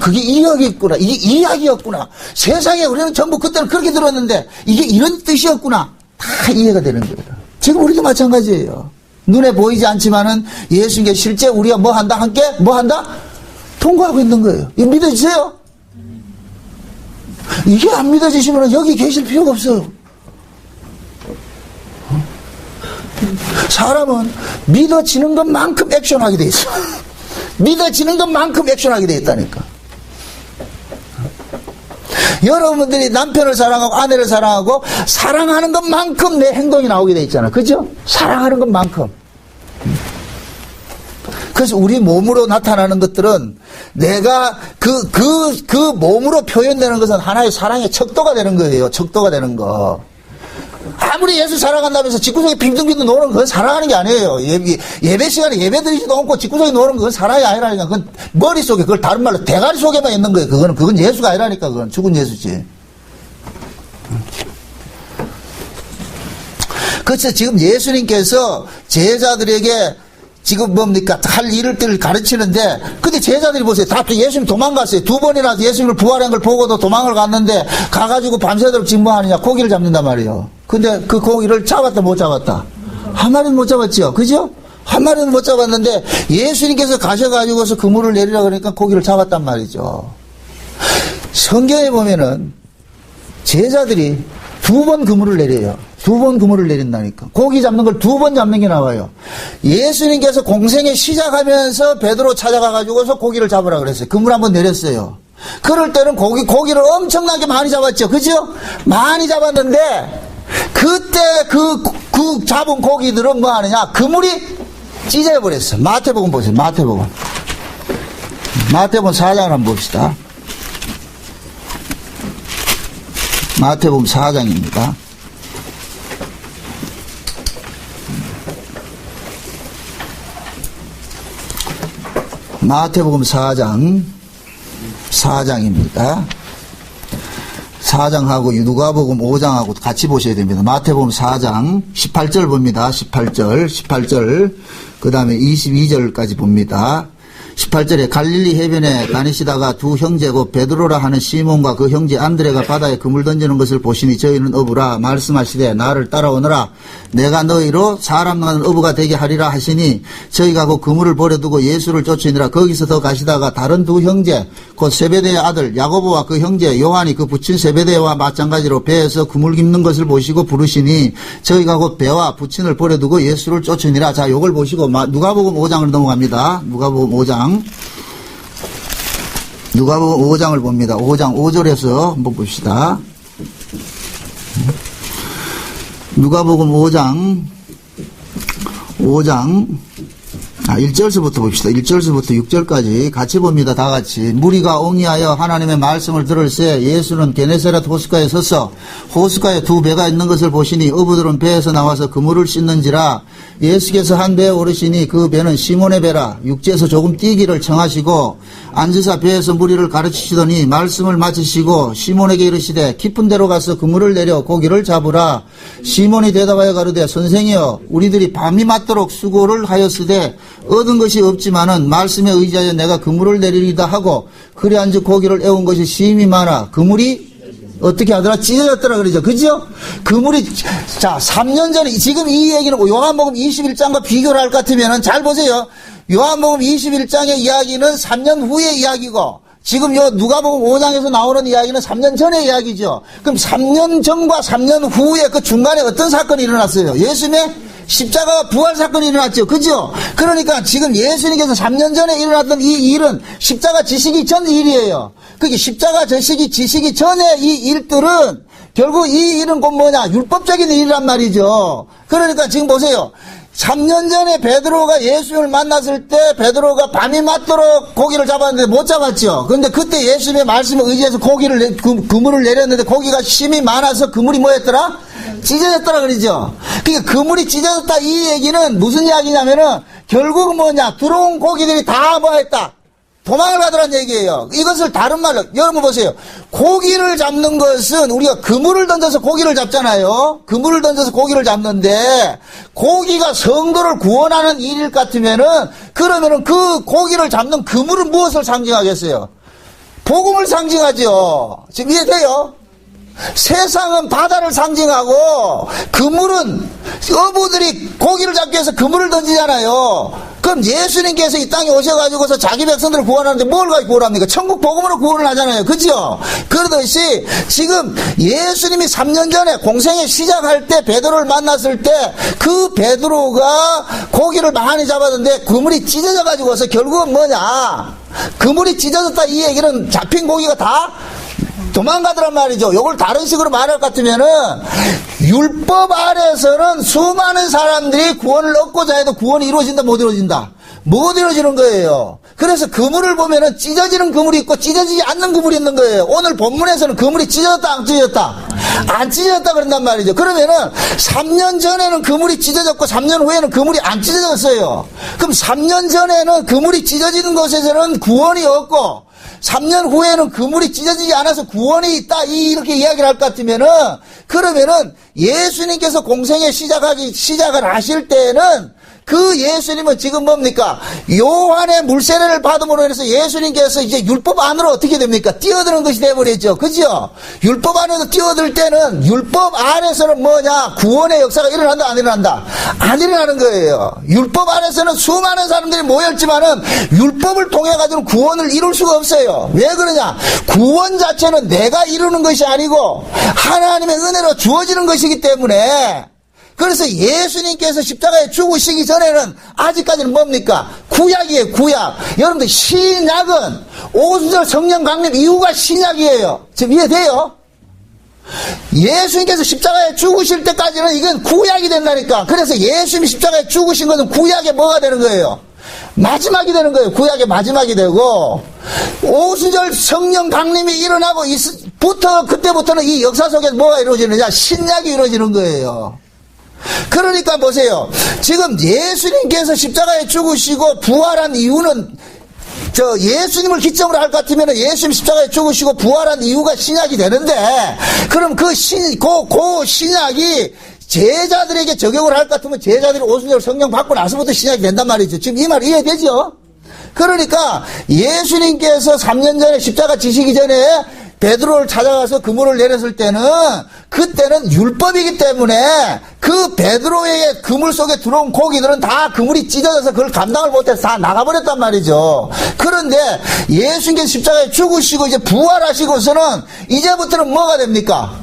Speaker 1: 그게 이야기였구나. 이게 이야기였구나. 세상에 우리는 전부 그때는 그렇게 들었는데 이게 이런 뜻이었구나. 다 이해가 되는 거예요. 지금 우리도 마찬가지예요. 눈에 보이지 않지만은 예수님께서 실제 우리가 뭐 한다? 함께 뭐 한다? 통과하고 있는 거예요. 이거 믿어지세요? 이게 안 믿어지시면 여기 계실 필요가 없어요. 사람은 믿어지는 것만큼 액션하게 돼 있어. 믿어지는 것만큼 액션하게 돼 있다니까. 여러분들이 남편을 사랑하고 아내를 사랑하고 사랑하는 것만큼 내 행동이 나오게 돼 있잖아. 그죠? 사랑하는 것만큼. 그래서 우리 몸으로 나타나는 것들은 내가 그 몸으로 표현되는 것은 하나의 사랑의 척도가 되는 거예요. 척도가 되는 거. 아무리 예수 사랑한다면서 집구석에 빙둥빙둥 노는 그건 사랑하는 게 아니에요. 예배 시간에 예배 드리지도 않고 집구석에 노는 그건 사랑이 아니라니까. 그건 머릿속에, 그걸 다른 말로 대가리 속에만 있는 거예요. 그건 예수가 아니라니까. 그건 죽은 예수지. 그래서 지금 예수님께서 제자들에게 지금 뭡니까? 할 일을 가르치는데, 근데 제자들이 보세요. 다 예수님 도망갔어요. 2번이나 예수님을 부활한 걸 보고도 도망을 갔는데, 가가지고 밤새도록 지금 뭐 하느냐? 고기를 잡는단 말이에요. 근데 그 고기를 잡았다, 못 잡았다? 한 마리는 못 잡았죠. 그죠? 한 마리는 못 잡았는데, 예수님께서 가셔가지고서 그물을 내리라 그러니까 고기를 잡았단 말이죠. 성경에 보면은, 제자들이 2번 그물을 내려요. 2번 그물을 내린다니까. 고기 잡는 걸 2번 잡는 게 나와요. 예수님께서 공생에 시작하면서 베드로 찾아가가지고서 고기를 잡으라 그랬어요. 그물 한번 내렸어요. 그럴 때는 고기를 엄청나게 많이 잡았죠. 그죠? 많이 잡았는데, 그때 그 잡은 고기들은 뭐 하느냐? 그물이 찢어버렸어. 마태복음 보세요. 마태복음 4장을 한번 봅시다. 마태복음 4장입니다. 마태복음 4장 4장입니다. 4장하고 누가복음 5장하고 같이 보셔야 됩니다. 마태복음 4장 18절 봅니다. 18절 그 다음에 22절까지 봅니다. 18절에 갈릴리 해변에 다니시다가 두 형제고 베드로라 하는 시몬과 그 형제 안드레가 바다에 그물 던지는 것을 보시니 저희는 어부라 말씀하시되 나를 따라오너라 내가 너희로 사람 나는 어부가 되게 하리라 하시니 저희가 그 그물을 버려두고 예수를 쫓으니라. 거기서 더 가시다가 다른 두 형제 곧 세베대의 아들 야고보와 그 형제 요한이 그 부친 세베대와 마찬가지로 배에서 그물 깁는 것을 보시고 부르시니 저희가 곧 배와 부친을 버려두고 예수를 쫓으니라. 자, 요걸 보시고 누가복음 5장을 넘어갑니다. 누가복음 5장 누가복음 5장을 봅니다. 5장 5절에서 한번 봅시다. 누가복음 5장 1절서부터 봅시다. 1절서부터 6절까지 같이 봅니다. 다 같이. 무리가 옹이하여 하나님의 말씀을 들을새 예수는 게네사렛 호숫가에 서서 호숫가에 두 배가 있는 것을 보시니 어부들은 배에서 나와서 그물을 씻는지라. 예수께서 한 배에 오르시니 그 배는 시몬의 배라. 육지에서 조금 뛰기를 청하시고 앉으사 배에서 무리를 가르치시더니 말씀을 마치시고 시몬에게 이르시되 깊은 데로 가서 그물을 내려 고기를 잡으라. 시몬이 대답하여 가로되 선생이여 우리들이 밤이 맞도록 수고를 하였으되 얻은 것이 없지만은 말씀에 의지하여 내가 그물을 내리리다 하고 그리한즉 고기를 애운 것이 심히 많아 그물이 어떻게 하더라? 찢어졌더라 그러죠. 그죠? 그물이, 자, 3년 전에, 지금 이 얘기는 요한복음 21장과 비교를 할 것 같으면은 잘 보세요. 요한복음 21장의 이야기는 3년 후의 이야기고, 지금 요 누가복음 5장에서 나오는 이야기는 3년 전의 이야기죠. 그럼 3년 전과 3년 후에 그 중간에 어떤 사건이 일어났어요? 예수님의 십자가 부활 사건이 일어났죠. 그죠? 그러니까 지금 예수님께서 3년 전에 일어났던 이 일은 십자가 지시기 전 일이에요. 그게 십자가 지시기 전에 이 일들은 결국 이 일은 곧 뭐냐? 율법적인 일이란 말이죠. 그러니까 지금 보세요. 3년 전에 베드로가 예수님을 만났을 때 베드로가 밤이 맞도록 고기를 잡았는데 못 잡았죠. 그런데 그때 예수님의 말씀에 의지해서 그물을 내렸는데 고기가 심이 많아서 그물이 뭐였더라? 찢어졌더라 그러죠. 그러니까 그물이 찢어졌다 이 얘기는 무슨 이야기냐면은 결국은 뭐냐? 들어온 고기들이 다 뭐했다? 도망을 가더란 얘기예요. 이것을 다른 말로 여러분 보세요. 고기를 잡는 것은 우리가 그물을 던져서 고기를 잡잖아요. 그물을 던져서 고기를 잡는데 고기가 성도를 구원하는 일일 같으면은 그러면은 그 고기를 잡는 그물은 무엇을 상징하겠어요? 복음을 상징하죠. 지금 이해돼요? 세상은 바다를 상징하고 그물은 어부들이 고기를 잡기 위해서 그물을 던지잖아요. 그럼 예수님께서 이 땅에 오셔가지고서 자기 백성들을 구원하는데 뭘 가지고 구원합니까? 천국 복음으로 구원을 하잖아요. 그죠? 그러듯이 지금 예수님이 3년 전에 공생에 시작할 때 베드로를 만났을 때 그 베드로가 고기를 많이 잡았는데 그물이 찢어져가지고서 결국은 뭐냐? 그물이 찢어졌다 이 얘기는 잡힌 고기가 다 도망가더란 말이죠. 이걸 다른 식으로 말할 것 같으면은 율법 아래서는 수많은 사람들이 구원을 얻고자 해도 구원이 이루어진다 못 이루어진다? 못 이루어지는 거예요. 그래서 그물을 보면은 찢어지는 그물이 있고 찢어지지 않는 그물이 있는 거예요. 오늘 본문에서는 그물이 찢어졌다 안 찢어졌다? 안 찢어졌다 그런단 말이죠. 그러면은 3년 전에는 그물이 찢어졌고 3년 후에는 그물이 안 찢어졌어요. 그럼 3년 전에는 그물이 찢어지는 곳에서는 구원이 없고 3년 후에는 그물이 찢어지지 않아서 구원이 있다 이렇게 이야기를 할 것 같으면은 그러면은 예수님께서 공생에 시작을 하실 때는 그 예수님은 지금 뭡니까? 요한의 물세례를 받음으로 해서 예수님께서 이제 율법 안으로 어떻게 됩니까? 뛰어드는 것이 되어버렸죠. 그죠? 율법 안으로 뛰어들 때는 율법 안에서는 뭐냐? 구원의 역사가 일어난다 안 일어난다? 안 일어나는 거예요. 율법 안에서는 수많은 사람들이 모였지만은 율법을 통해 가지고 구원을 이룰 수가 없어요. 왜 그러냐? 구원 자체는 내가 이루는 것이 아니고 하나님의 은혜로 주어지는 것이기 때문에 그래서 예수님께서 십자가에 죽으시기 전에는 아직까지는 뭡니까? 구약이에요, 구약. 여러분들 신약은 오순절 성령 강림 이후가 신약이에요. 지금 이해돼요? 예수님께서 십자가에 죽으실 때까지는 이건 구약이 된다니까. 그래서 예수님이 십자가에 죽으신 것은 구약의 뭐가 되는 거예요? 마지막이 되는 거예요. 구약의 마지막이 되고 오순절 성령 강림이 일어나고 그때부터는 이 역사 속에서 뭐가 이루어지느냐? 신약이 이루어지는 거예요. 그러니까 보세요. 지금 예수님께서 십자가에 죽으시고 부활한 이유는 예수님을 기점으로 할 것 같으면 예수님 십자가에 죽으시고 부활한 이유가 신약이 되는데, 그럼 그 신약이 제자들에게 적용을 할 것 같으면 제자들이 오순절 성령 받고 나서부터 신약이 된단 말이죠. 지금 이 말 이해되죠? 그러니까 예수님께서 3년 전에 십자가 지시기 전에 베드로를 찾아가서 그물을 내렸을 때는, 그때는 율법이기 때문에 그 베드로의 그물 속에 들어온 고기들은 다 그물이 찢어져서 그걸 감당을 못해서 다 나가버렸단 말이죠. 그런데 예수님께서 십자가에 죽으시고 이제 부활하시고서는 이제부터는 뭐가 됩니까?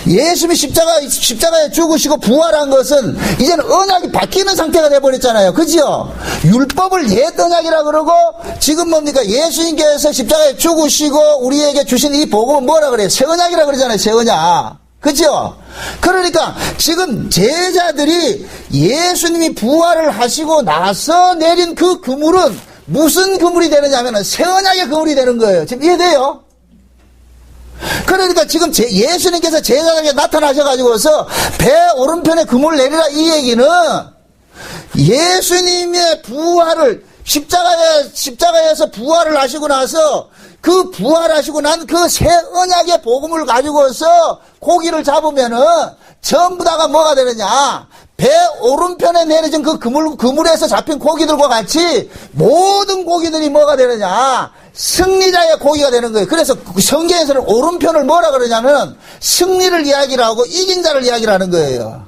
Speaker 1: 예수님이 십자가에 죽으시고 부활한 것은 이제는 언약이 바뀌는 상태가 돼버렸잖아요. 그죠? 율법을 옛 언약이라 그러고, 지금 뭡니까? 예수님께서 십자가에 죽으시고 우리에게 주신 이 복음은 뭐라 그래요? 새 언약이라 그러잖아요. 새 언약. 그죠? 그러니까 지금 제자들이 예수님이 부활을 하시고 나서 내린 그 그물은 무슨 그물이 되느냐 하면 새 언약의 그물이 되는 거예요. 지금 이해돼요? 그러니까 지금 예수님께서 제자들에게 나타나셔가지고서 배 오른편에 그물을 내리라, 이 얘기는 예수님의 부활을 십자가에서 부활을 하시고 나서 그 부활하시고 난 그 새 언약의 복음을 가지고서 고기를 잡으면은 전부 다가 뭐가 되느냐? 배 오른편에 내려진 그 그물에서 잡힌 고기들과 같이 모든 고기들이 뭐가 되느냐? 승리자의 고기가 되는 거예요. 그래서 성경에서는 오른편을 뭐라 그러냐면 승리를 이야기를 하고 이긴 자를 이야기를 하는 거예요.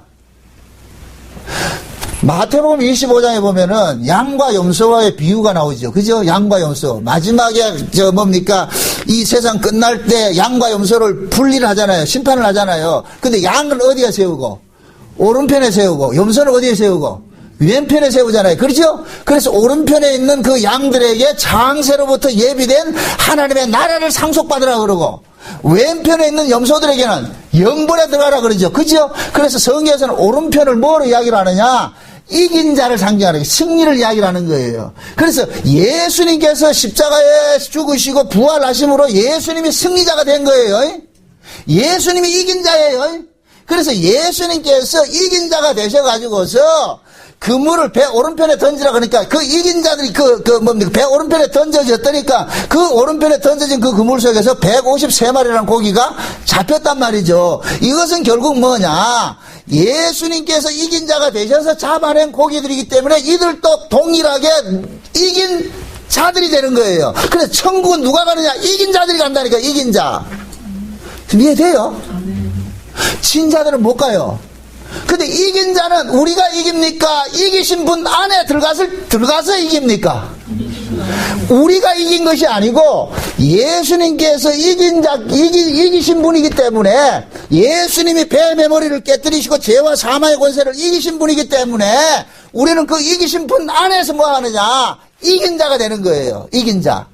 Speaker 1: 마태복음 25장에 보면은 양과 염소와의 비유가 나오죠. 그죠? 양과 염소. 마지막에 뭡니까? 이 세상 끝날 때 양과 염소를 분리를 하잖아요. 심판을 하잖아요. 근데 양은 어디에 세우고? 오른편에 세우고, 염소는 어디에 세우고? 왼편에 세우잖아요. 그렇죠? 그래서 오른편에 있는 그 양들에게 장세로부터 예비된 하나님의 나라를 상속받으라 그러고, 왼편에 있는 염소들에게는 영벌에 들어가라 그러죠. 그죠? 그래서 성경에서는 오른편을 뭐로 이야기를 하느냐? 이긴 자를 상징하는, 승리를 이야기를 하는 거예요. 그래서 예수님께서 십자가에 죽으시고 부활하심으로 예수님이 승리자가 된 거예요. 예수님이 이긴 자예요. 그래서 예수님께서 이긴 자가 되셔가지고서 그물을 배 오른편에 던지라 그러니까 그 이긴 자들이 배 오른편에 던져졌다니까 그 오른편에 던져진 그 그물 속에서 153마리라는 고기가 잡혔단 말이죠. 이것은 결국 뭐냐? 예수님께서 이긴 자가 되셔서 잡아낸 고기들이기 때문에 이들도 동일하게 이긴 자들이 되는 거예요. 그래서 천국은 누가 가느냐? 이긴 자들이 간다니까, 이긴 자. 이해돼요? 진자들은 못 가요. 근데 이긴 자는 우리가 이깁니까? 이기신 분 안에 들어가서 이깁니까? 우리가 이긴 것이 아니고 예수님께서 이기신 분이기 때문에 예수님이 뱀의 머리를 깨뜨리시고 죄와 사망의 권세를 이기신 분이기 때문에 우리는 그 이기신 분 안에서 뭐 하느냐? 이긴 자가 되는 거예요. 이긴 자.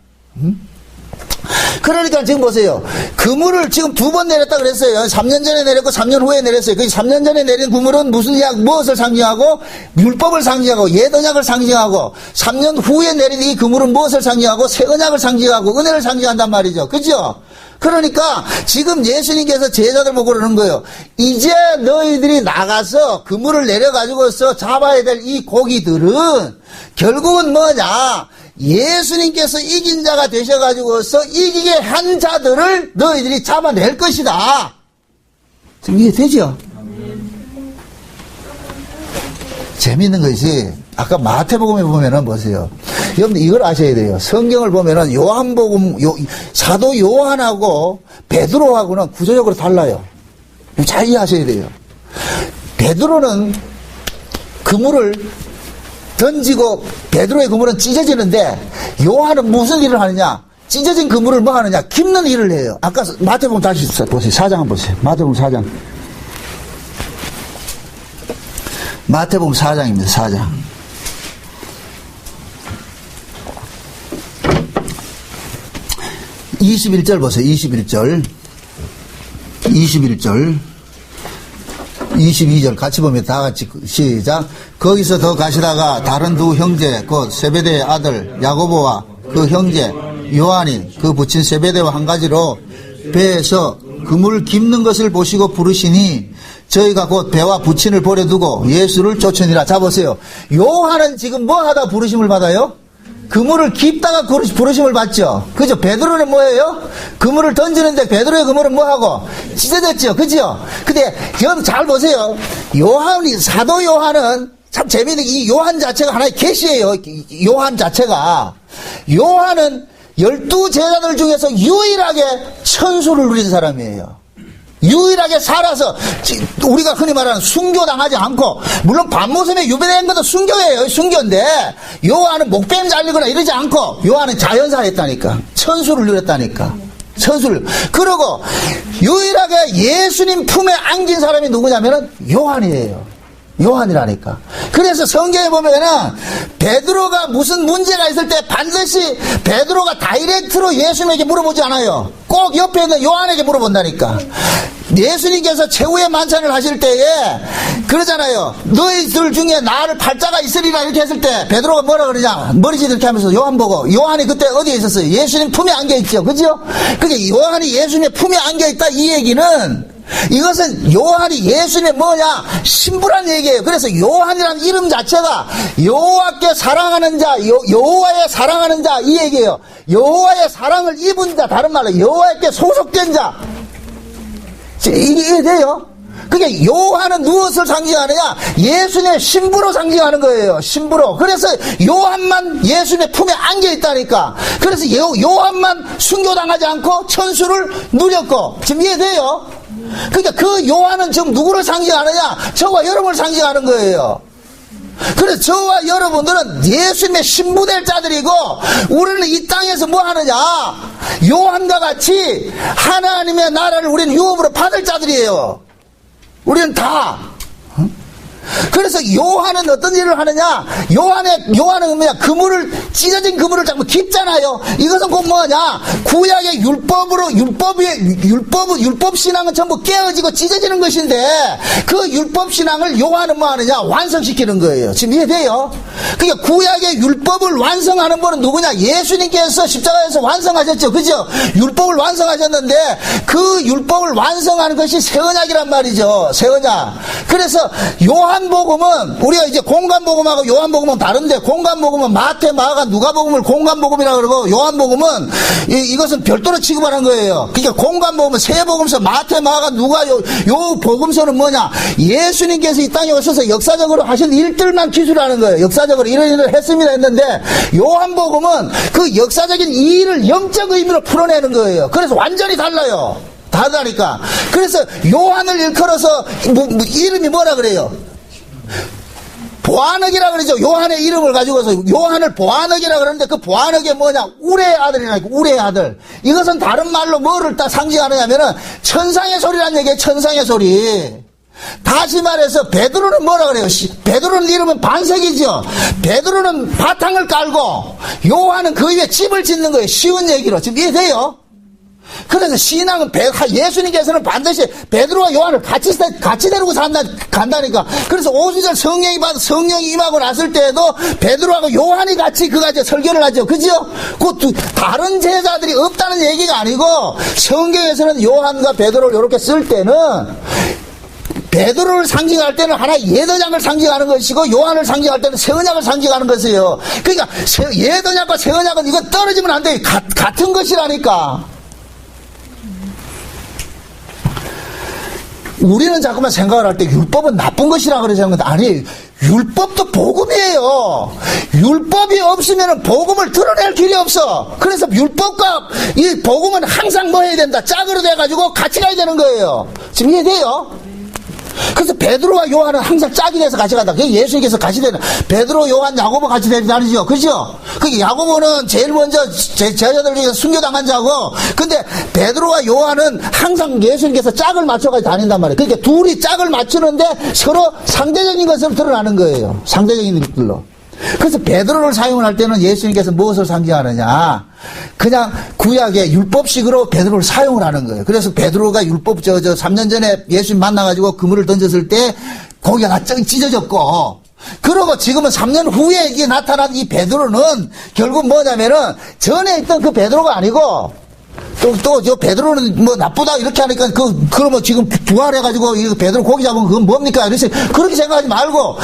Speaker 1: 그러니까 지금 보세요. 그물을 지금 2번 내렸다 그랬어요. 3년 전에 내렸고 3년 후에 내렸어요. 그 3년 전에 내린 그물은 무엇을 상징하고? 율법을 상징하고 옛 언약을 상징하고, 3년 후에 내린 이 그물은 무엇을 상징하고? 새 언약을 상징하고 은혜를 상징한단 말이죠. 그죠? 그러니까 지금 예수님께서 제자들 보고 그러는 거예요. 이제 너희들이 나가서 그물을 내려가지고서 잡아야 될 이 고기들은 결국은 뭐냐? 예수님께서 이긴 자가 되셔가지고서 이기게 한 자들을 너희들이 잡아낼 것이다. 지금 이해되죠? 재미있는 것이 아까 마태복음에 보면은 보세요. 여러분들 이걸 아셔야 돼요. 성경을 보면은 요한복음, 사도 요한하고 베드로하고는 구조적으로 달라요. 잘 이해하셔야 돼요. 베드로는 그물을 던지고 베드로의 그물은 찢어지는데 요한은 무슨 일을 하느냐? 찢어진 그물을 뭐 하느냐? 깁는 일을 해요. 아까 마태복음 다시 보세요. 4장 한번 보세요. 마태복음 4장. 마태복음 4장입니다. 4장. 21절 보세요. 21절. 22절 같이 보면 다 같이 시작. 거기서 더 가시다가 다른 두 형제 곧 세베대의 아들 야고보와 그 형제 요한이 그 부친 세베대와 한 가지로 배에서 그물을 깁는 것을 보시고 부르시니 저희가 곧 배와 부친을 버려두고 예수를 쫓으니라. 자 보세요. 요한은 지금 뭐 하다 부르심을 받아요? 그물을 깊다가 부르심을 받죠. 그죠? 베드로는 뭐예요? 그물을 던지는데 베드로의 그물은 뭐하고? 찢어졌죠. 그죠? 근데 여러분 잘 보세요. 사도 요한은 참 재미있는 이 요한 자체가 하나의 계시예요. 요한 자체가. 요한은 12제자들 중에서 유일하게 천수를 누린 사람이에요. 유일하게 살아서 우리가 흔히 말하는 순교당하지 않고, 물론 밤모섬에 유배된 것도 순교예요. 순교인데 요한은 목뱀 잘리거나 이러지 않고 요한은 자연사했다니까. 천수를 누렸다니까. 천수를. 그리고 유일하게 예수님 품에 안긴 사람이 누구냐면은 요한이에요. 요한이라니까. 그래서 성경에 보면은 베드로가 무슨 문제가 있을 때 반드시 베드로가 다이렉트로 예수님에게 물어보지 않아요. 꼭 옆에 있는 요한에게 물어본다니까. 예수님께서 최후의 만찬을 하실 때에 그러잖아요. 너희들 중에 나를 팔자가 있으리라 이렇게 했을 때 베드로가 뭐라 그러냐, 머리짓 이렇게 하면서 요한 보고, 요한이 그때 어디에 있었어요? 예수님 품에 안겨있죠. 그죠? 그게 요한이 예수님의 품에 안겨있다 이 얘기는, 이것은 요한이 예수님의 뭐냐? 신부란 얘기예요. 그래서 요한이라는 이름 자체가 여호와께 사랑하는 자, 여호와의 사랑하는 자 이 얘기예요. 여호와의 사랑을 입은 자, 다른 말로 여호와께 소속된 자. 이게 이해돼요? 그게 요한은 무엇을 상징하느냐? 예수님의 신부로 상징하는 거예요. 신부로. 그래서 요한만 예수님의 품에 안겨있다니까. 그래서 요한만 순교당하지 않고 천수를 누렸고. 지금 이해돼요? 그러니까 그 요한은 지금 누구를 상징하느냐? 저와 여러분을 상징하는 거예요. 그래서 저와 여러분들은 예수님의 신부될 자들이고, 우리는 이 땅에서 뭐 하느냐? 요한과 같이 하나님의 나라를 우리는 유업으로 받을 자들이에요. 우리는 다. 그래서 요한은 어떤 일을 하느냐? 요한은 뭐냐? 찢어진 그물을 잡고 깊잖아요. 이것은 곧 뭐냐? 구약의 율법 신앙은 전부 깨어지고 찢어지는 것인데, 그 율법 신앙을 요한은 뭐 하느냐? 완성시키는 거예요. 지금 이해돼요? 그러니까 구약의 율법을 완성하는 분은 누구냐? 예수님께서 십자가에서 완성하셨죠. 그죠? 율법을 완성하셨는데, 그 율법을 완성하는 것이 새 언약이란 말이죠. 새 언약. 그래서 요한복음은, 우리가 이제 공간복음하고 요한복음은 다른데, 공간복음은 마태, 마가, 누가복음을 공간복음이라고 그러고, 요한복음은 이것은 별도로 취급하는 거예요. 그러니까 공간복음은 세복음서, 마태, 마가, 누가, 요 복음서는 뭐냐? 예수님께서 이 땅에 오셔서 역사적으로 하신 일들만 기술하는 거예요. 역사적으로 이런 일을 했습니다 했는데, 요한복음은 그 역사적인 이 일을 영적 의미로 풀어내는 거예요. 그래서 완전히 달라요. 다르다니까. 그래서 요한을 일컬어서 이름이 뭐라 그래요? 보아너기라 그러죠. 요한의 이름을 가지고서 요한을 보아너기라 그러는데, 그 보아너기 뭐냐? 우레의 아들이라니까. 우레의 아들. 이것은 다른 말로 뭐를 딱 상징하느냐면은 천상의 소리란 얘기예요. 천상의 소리. 다시 말해서 베드로는 뭐라 그래요? 베드로는 이름은 반석이죠. 베드로는 바탕을 깔고 요한은 그 위에 집을 짓는 거예요. 쉬운 얘기로. 지금 이해돼요? 그래서 신앙은 예수님께서는 반드시 베드로와 요한을 같이 데리고 간다니까. 그래서 오순절 성령이 임하고 났을 때에도 베드로하고 요한이 같이 그가 설교를 하죠. 그죠? 그 다른 제자들이 없다는 얘기가 아니고, 성경에서는 요한과 베드로를 이렇게 쓸 때는 베드로를 상징할 때는 하나의 옛언약을 상징하는 것이고, 요한을 상징할 때는 새언약을 상징하는 것이에요. 그러니까 옛언약과 새언약은 이거 떨어지면 안 돼요. 같은 것이라니까. 우리는 자꾸만 생각을 할 때 율법은 나쁜 것이라 그러지 않는 건데, 아니에요. 율법도 복음이에요. 율법이 없으면 복음을 드러낼 길이 없어. 그래서 율법과 이 복음은 항상 뭐 해야 된다? 짝으로 돼가지고 같이 가야 되는 거예요. 지금 이해돼요? 그래서 베드로와 요한은 항상 짝이 돼서 같이 간다. 그게 예수님께서 같이 되는, 베드로, 요한, 야고보 같이 되는 자리죠. 그죠? 그 야고보는 제일 먼저 제자들 중에서 순교당한 자고, 근데 베드로와 요한은 항상 예수님께서 짝을 맞춰가지고 다닌단 말이에요. 그러니까 둘이 짝을 맞추는데 서로 상대적인 것으로 드러나는 거예요. 상대적인 것들로. 그래서 베드로를 사용을 할 때는 예수님께서 무엇을 상징하느냐? 그냥 구약의 율법식으로 베드로를 사용을 하는 거예요. 그래서 베드로가 율법 3년 전에 예수님 만나가지고 그물을 던졌을 때 고기가 찢어졌고, 그러고 지금은 3년 후에 이게 나타난 이 베드로는 결국 뭐냐면은 전에 있던 그 베드로가 아니고, 저 베드로는 뭐 나쁘다 이렇게 하니까 그러면 지금 부활해가지고 이 베드로 고기 잡으면 그건 뭡니까? 그렇게 생각하지 말고,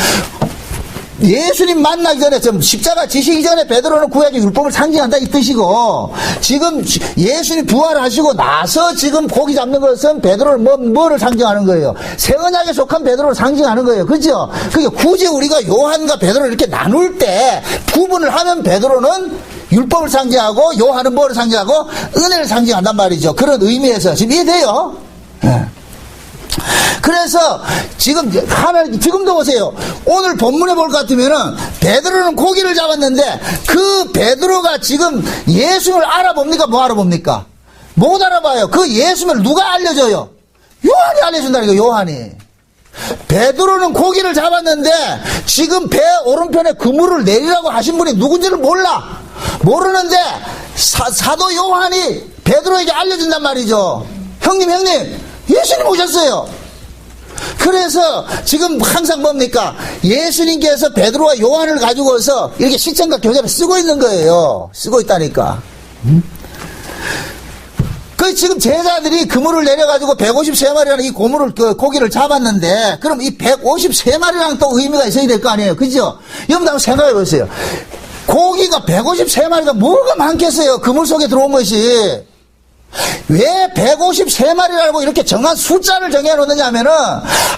Speaker 1: 예수님 만나기 전에, 좀 십자가 지시기 전에 베드로는 구약의 율법을 상징한다 이 뜻이고, 지금 예수님 부활하시고 나서 지금 고기 잡는 것은 베드로를 뭐를 상징하는 거예요? 새 언약에 속한 베드로를 상징하는 거예요. 그죠? 그게 굳이 우리가 요한과 베드로를 이렇게 나눌 때 구분을 하면 베드로는 율법을 상징하고 요한은 뭐를 상징하고 은혜를 상징한단 말이죠. 그런 의미에서 지금 이해돼요? 네. 그래서 지금도 보세요. 오늘 본문에 볼 것 같으면은 베드로는 고기를 잡았는데 그 베드로가 지금 예수를 알아봅니까? 뭐 알아봅니까? 못 알아봐요. 그 예수를 누가 알려줘요? 요한이 알려준다니까, 요한이. 베드로는 고기를 잡았는데 지금 배 오른편에 그물을 내리라고 하신 분이 누군지를 몰라. 모르는데 사도 요한이 베드로에게 알려준단 말이죠. 형님 예수님 오셨어요. 그래서 지금 항상 뭡니까? 예수님께서 베드로와 요한을 가지고서 이렇게 시청각 교재를 쓰고 있는 거예요. 쓰고 있다니까. 그 지금 제자들이 그물을 내려가지고 153마리라는 이 고기를 잡았는데, 그럼 이 153마리랑 또 의미가 있어야 될 거 아니에요. 그죠? 여러분 한번 생각해 보세요. 고기가 153마리가 뭐가 많겠어요? 그물 속에 들어온 것이. 왜 153마리라고 이렇게 정한 숫자를 정해놓느냐 하면은,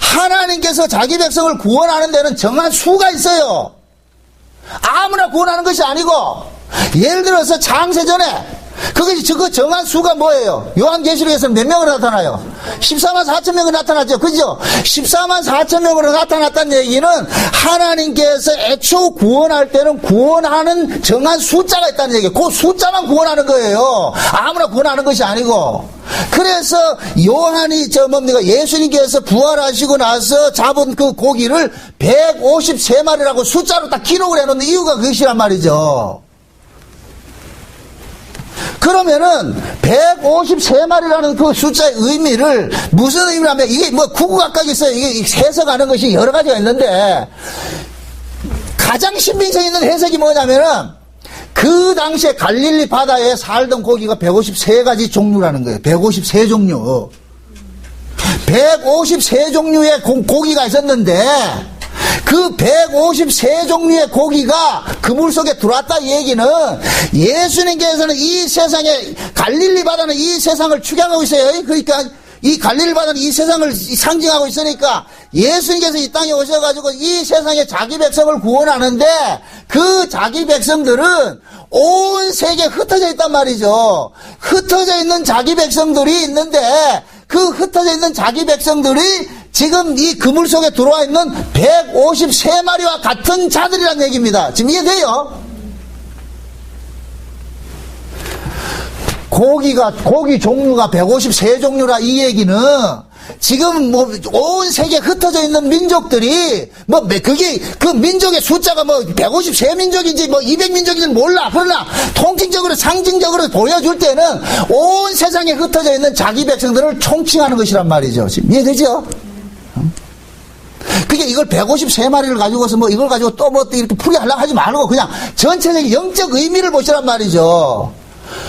Speaker 1: 하나님께서 자기 백성을 구원하는 데는 정한 수가 있어요. 아무나 구원하는 것이 아니고, 예를 들어서 창세전에 그것이 그 정한 수가 뭐예요? 요한계시록에서는 몇 명으로 나타나요? 14만 4천 명으로 나타났죠. 그죠? 14만 4천 명으로 나타났다는 얘기는 하나님께서 애초 구원할 때는 구원하는 정한 숫자가 있다는 얘기예요. 그 숫자만 구원하는 거예요. 아무나 구원하는 것이 아니고. 그래서 요한이 예수님께서 부활하시고 나서 잡은 그 고기를 153마리라고 숫자로 딱 기록을 해놓는 이유가 그것이란 말이죠. 그러면은 153마리라는 그 숫자의 의미를 무슨 의미라면, 이게 뭐 구구각각 있어요. 이게 해석하는 것이 여러 가지가 있는데, 가장 신빙성 있는 해석이 뭐냐면은 그 당시에 갈릴리 바다에 살던 고기가 153가지 종류라는 거예요. 153종류. 153종류의 고기가 있었는데, 그 153종류의 고기가 그물 속에 들어왔다 이 얘기는, 예수님께서는 이 세상에, 갈릴리 바다는 이 세상을 축약하고 있어요. 그러니까 이 갈릴리 바다는 이 세상을 상징하고 있으니까 예수님께서 이 땅에 오셔가지고 이 세상에 자기 백성을 구원하는데, 그 자기 백성들은 온 세계에 흩어져 있단 말이죠. 흩어져 있는 자기 백성들이 있는데, 그 흩어져 있는 자기 백성들이 지금 이 그물 속에 들어와 있는 153마리와 같은 자들이란 얘기입니다. 지금 이해돼요? 고기 종류가 153종류라 이 얘기는, 지금 온 세계에 흩어져 있는 민족들이, 그 민족의 숫자가 153민족인지 200민족인지는 몰라. 그러나 통칭적으로 상징적으로 보여줄 때는 온 세상에 흩어져 있는 자기 백성들을 총칭하는 것이란 말이죠. 지금 이해되죠? 그게 이걸 153마리를 가지고서 이걸 가지고 또 이렇게 풀이하려고 하지 말고 그냥 전체적인 영적 의미를 보시란 말이죠.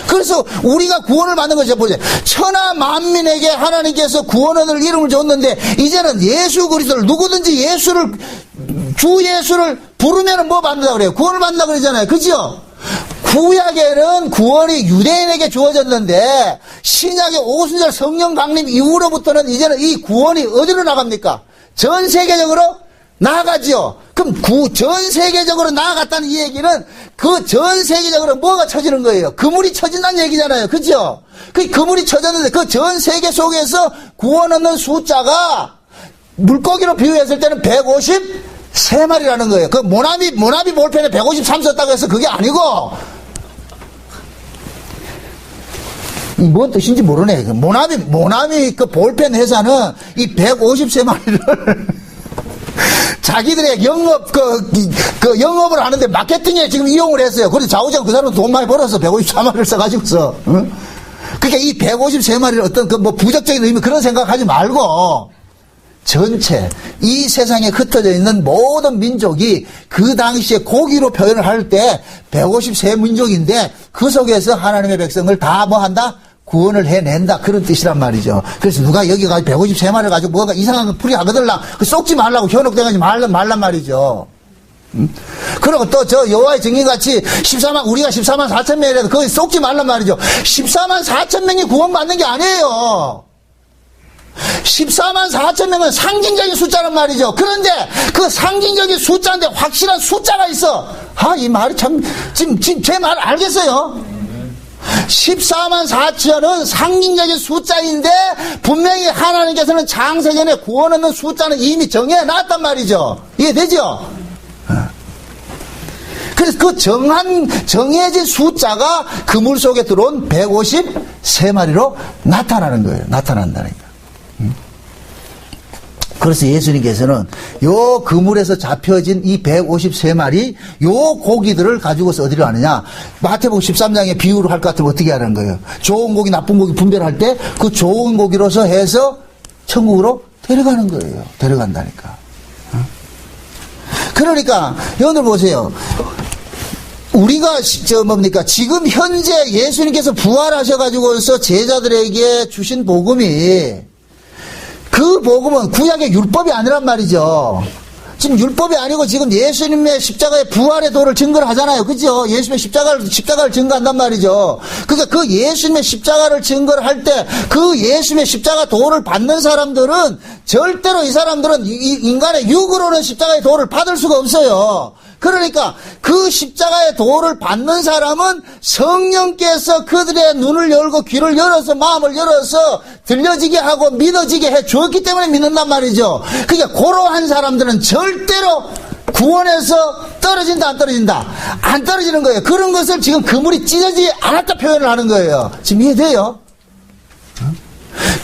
Speaker 1: 그래서 우리가 구원을 받는 거죠. 보세요. 천하 만민에게 하나님께서 구원을 이름을 줬는데, 이제는 예수 그리스도를, 누구든지 주 예수를 부르면은 뭐 받는다 그래요? 구원을 받는다 그러잖아요. 그죠? 구약에는 구원이 유대인에게 주어졌는데, 신약의 오순절 성령 강림 이후로부터는 이제는 이 구원이 어디로 나갑니까? 전 세계적으로 나아가지요. 그럼 전 세계적으로 나아갔다는 이 얘기는, 그 전 세계적으로 뭐가 쳐지는 거예요? 그물이 쳐진다는 얘기잖아요. 그죠? 그 그물이 쳐졌는데, 그 전 세계 속에서 구원 얻는 숫자가 물고기로 비유했을 때는 153마리라는 거예요. 그 모나미 볼펜에 153 썼다고 해서 그게 아니고, 뭔 뜻인지 모르네. 모나미 그 볼펜 회사는 이 153마리를 자기들의 영업을 하는데 마케팅에 지금 이용을 했어요. 그래서 좌우장 그 사람은 돈 많이 벌어서 153마리를 써가지고서. 응? 그러니까 이 153마리를 어떤 부적적인 의미 그런 생각하지 말고, 전체 이 세상에 흩어져 있는 모든 민족이 그 당시에 고기로 표현을 할 때 153민족인데, 그 속에서 하나님의 백성을 다 한다? 구원을 해낸다. 그런 뜻이란 말이죠. 그래서 누가 여기 가서 153마리를 가지고 뭐가 이상한 거 풀이하거들라 그 쏙지 말라고 현혹돼가지고 말란 말이죠. 그리고 또 저 여호와의 증인같이 우리가 14만 4천 명이라도 거기 속지 말란 말이죠. 14만 4천 명이 구원받는 게 아니에요. 14만 4천 명은 상징적인 숫자란 말이죠. 그런데 그 상징적인 숫자인데 확실한 숫자가 있어. 이 말이 참, 지금 제 말 알겠어요? 14만 4천은 상징적인 숫자인데 분명히 하나님께서는 창세전에 구원 얻는 숫자는 이미 정해놨단 말이죠. 이해되죠? 그래서 그 정해진 숫자가 그물 속에 들어온 153마리로 나타나는 거예요. 나타난다니까. 그래서 예수님께서는 요 그물에서 잡혀진 이 153마리 요 고기들을 가지고서 어디로 하느냐. 마태복음 13장에 비유를 할 것 같으면 어떻게 하는 거예요. 좋은 고기 나쁜 고기 분별할 때 그 좋은 고기로서 해서 천국으로 데려가는 거예요. 데려간다니까. 그러니까 여러분들 보세요. 우리가 지금 현재 예수님께서 부활하셔가지고서 제자들에게 주신 복음이, 그 복음은 구약의 율법이 아니란 말이죠. 지금 율법이 아니고 지금 예수님의 십자가의 부활의 도를 증거를 하잖아요. 그죠? 예수님의 십자가를 증거한단 말이죠. 그러니까 그 예수님의 십자가를 증거를 할 때 그 예수님의 십자가 도를 받는 사람들은 절대로 이 사람들은 인간의 육으로는 십자가의 도를 받을 수가 없어요. 그러니까 그 십자가의 도를 받는 사람은 성령께서 그들의 눈을 열고 귀를 열어서 마음을 열어서 들려지게 하고 믿어지게 해 주었기 때문에 믿는단 말이죠. 그러니까 그러한 사람들은 절대로 구원에서 떨어진다 안 떨어진다? 안 떨어지는 거예요. 그런 것을 지금 그물이 찢어지지 않았다 표현을 하는 거예요. 지금 이해돼요?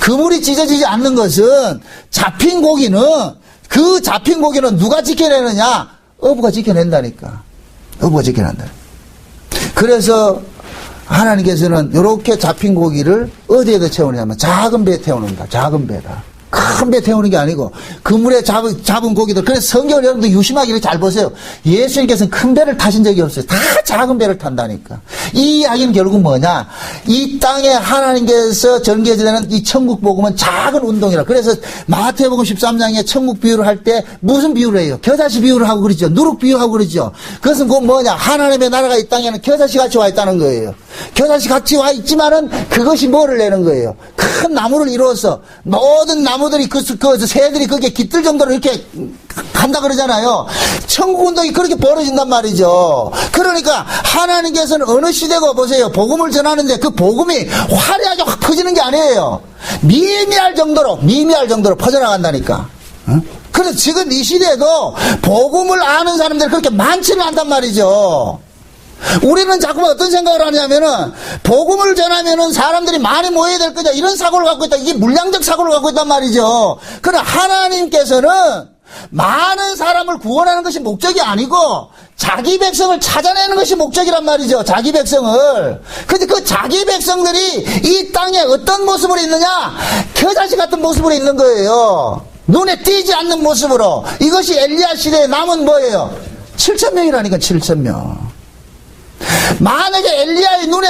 Speaker 1: 그물이 찢어지지 않는 것은 잡힌 고기는 누가 지켜내느냐? 어부가 지켜낸다니까. 어부가 지켜낸다. 그래서 하나님께서는 이렇게 잡힌 고기를 어디에다 채우느냐면 작은 배에 태우는다. 작은 배다. 큰 배 태우는 게 아니고 그물에 잡은 고기들. 그래서 성경을 여러분들 유심하게 이렇게 잘 보세요. 예수님께서는 큰 배를 타신 적이 없어요. 다 작은 배를 탄다니까. 이 이야기는 결국 뭐냐? 이 땅에 하나님께서 전개되는 이 천국 복음은 작은 운동이라. 그래서 마태복음 13장에 천국 비유를 할 때 무슨 비유를 해요? 겨자씨 비유를 하고 그러죠. 누룩 비유하고 그러죠. 그것은 그 뭐냐? 하나님의 나라가 이 땅에는 겨자씨 같이 와 있다는 거예요. 겨자씨 같이 와 있지만은 그것이 뭐를 내는 거예요? 큰 나무를 이루어서 모든 나무들이 그 새들이 그게 깃들 정도로 이렇게 간다 그러잖아요. 천국 운동이 그렇게 벌어진단 말이죠. 그러니까 하나님께서는 어느 시대고 보세요. 복음을 전하는데 그 복음이 화려하게 확 퍼지는 게 아니에요. 미미할 정도로 퍼져나간다니까. 그래서 지금 이 시대에도 복음을 아는 사람들이 그렇게 많지는 않단 말이죠. 우리는 자꾸만 어떤 생각을 하냐면은 복음을 전하면은 사람들이 많이 모여야 될 거냐 이런 사고를 갖고 있다. 이게 물량적 사고를 갖고 있단 말이죠. 그러나 하나님께서는 많은 사람을 구원하는 것이 목적이 아니고 자기 백성을 찾아내는 것이 목적이란 말이죠. 자기 백성을. 근데 그 자기 백성들이 이 땅에 어떤 모습으로 있느냐? 겨자씨 같은 모습으로 있는 거예요. 눈에 띄지 않는 모습으로. 이것이 엘리야 시대에 남은 뭐예요? 7,000명이라니까 7,000명. 만약에 엘리야의 눈에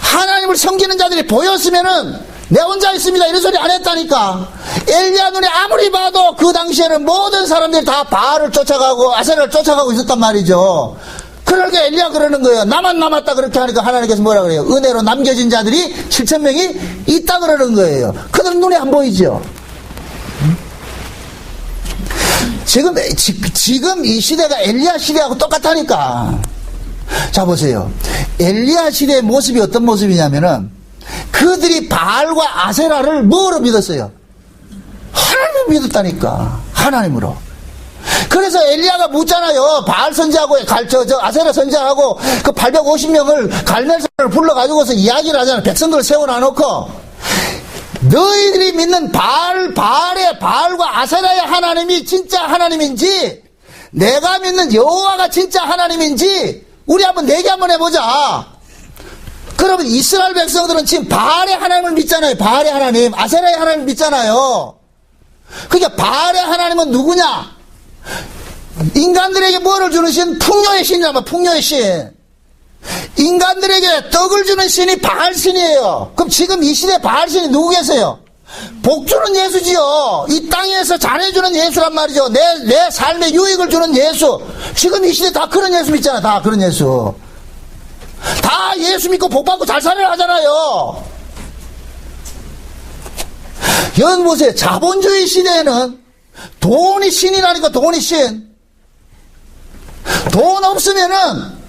Speaker 1: 하나님을 섬기는 자들이 보였으면은 내 혼자 있습니다 이런 소리 안 했다니까. 엘리야 눈에 아무리 봐도 그 당시에는 모든 사람들이 다 바알을 쫓아가고 아세라를 쫓아가고 있었단 말이죠. 그러니까 엘리야 그러는 거예요. 나만 남았다 그렇게 하니까 하나님께서 뭐라 그래요? 은혜로 남겨진 자들이 7,000명이 있다 그러는 거예요. 그들 눈에 안 보이죠. 지금 이 시대가 엘리야 시대하고 똑같다니까. 자 보세요. 엘리야 시대의 모습이 어떤 모습이냐면은 그들이 바알과 아세라를 뭐로 믿었어요? 하나님을 믿었다니까. 하나님으로. 그래서 엘리야가 묻잖아요. 바알 선지하고 아세라 선지하고 그 850명을 갈멜산을 불러가지고서 이야기를 하잖아요. 백성들을 세워놔놓고 너희들이 믿는 바알과 아세라의 하나님이 진짜 하나님인지 내가 믿는 여호와가 진짜 하나님인지 우리 한번 내기 한번 해보자. 그러면 이스라엘 백성들은 지금 바알의 하나님을 믿잖아요. 바알의 하나님, 아세라의 하나님을 믿잖아요. 그러니까 바알의 하나님은 누구냐? 인간들에게 뭐를 주는 신? 풍요의 신이라면 풍요의 신. 인간들에게 떡을 주는 신이 바알 신이에요. 그럼 지금 이 시대 바알 신이 누구 계세요? 복주는 예수지요. 이 땅에서 잘해주는 예수란 말이죠. 내 삶에 유익을 주는 예수. 지금 이 시대 다 그런 예수 믿잖아. 다 그런 예수. 다 예수 믿고 복 받고 잘 살아야 하잖아요. 여러분 보세요. 자본주의 시대에는 돈이 신이라니까. 돈이 신. 돈 없으면은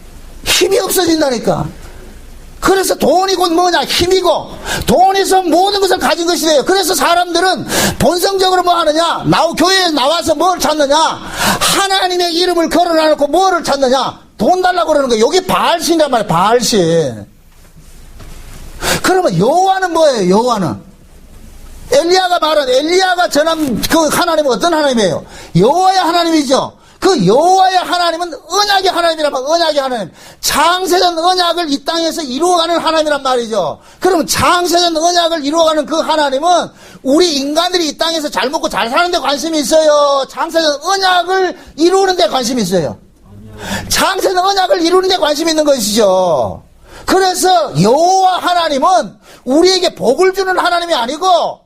Speaker 1: 힘이 없어진다니까. 그래서 돈이 곧 뭐냐? 힘이고, 돈에서 모든 것을 가진 것이 돼요. 그래서 사람들은 본성적으로 뭐 하느냐? 교회에 나와서 뭘 찾느냐? 하나님의 이름을 걸어놔놓고 뭐를 찾느냐? 돈 달라고 그러는 거예요. 여기 바알신이란 말이에요. 바알신. 그러면 여호와는 뭐예요? 여호와는 엘리야가 전한 그 하나님은 어떤 하나님이에요? 여호와의 하나님이죠. 그 여호와의 하나님은 언약의 하나님이란 말이에요. 언약의 하나님. 창세전 언약을 이 땅에서 이루어가는 하나님이란 말이죠. 그러면 창세전 언약을 이루어가는 그 하나님은 우리 인간들이 이 땅에서 잘 먹고 잘 사는 데 관심이 있어요? 창세전 언약을 이루는 데 관심이 있어요? 창세전 언약을 이루는 데 관심이 있는 것이죠. 그래서 여호와 하나님은 우리에게 복을 주는 하나님이 아니고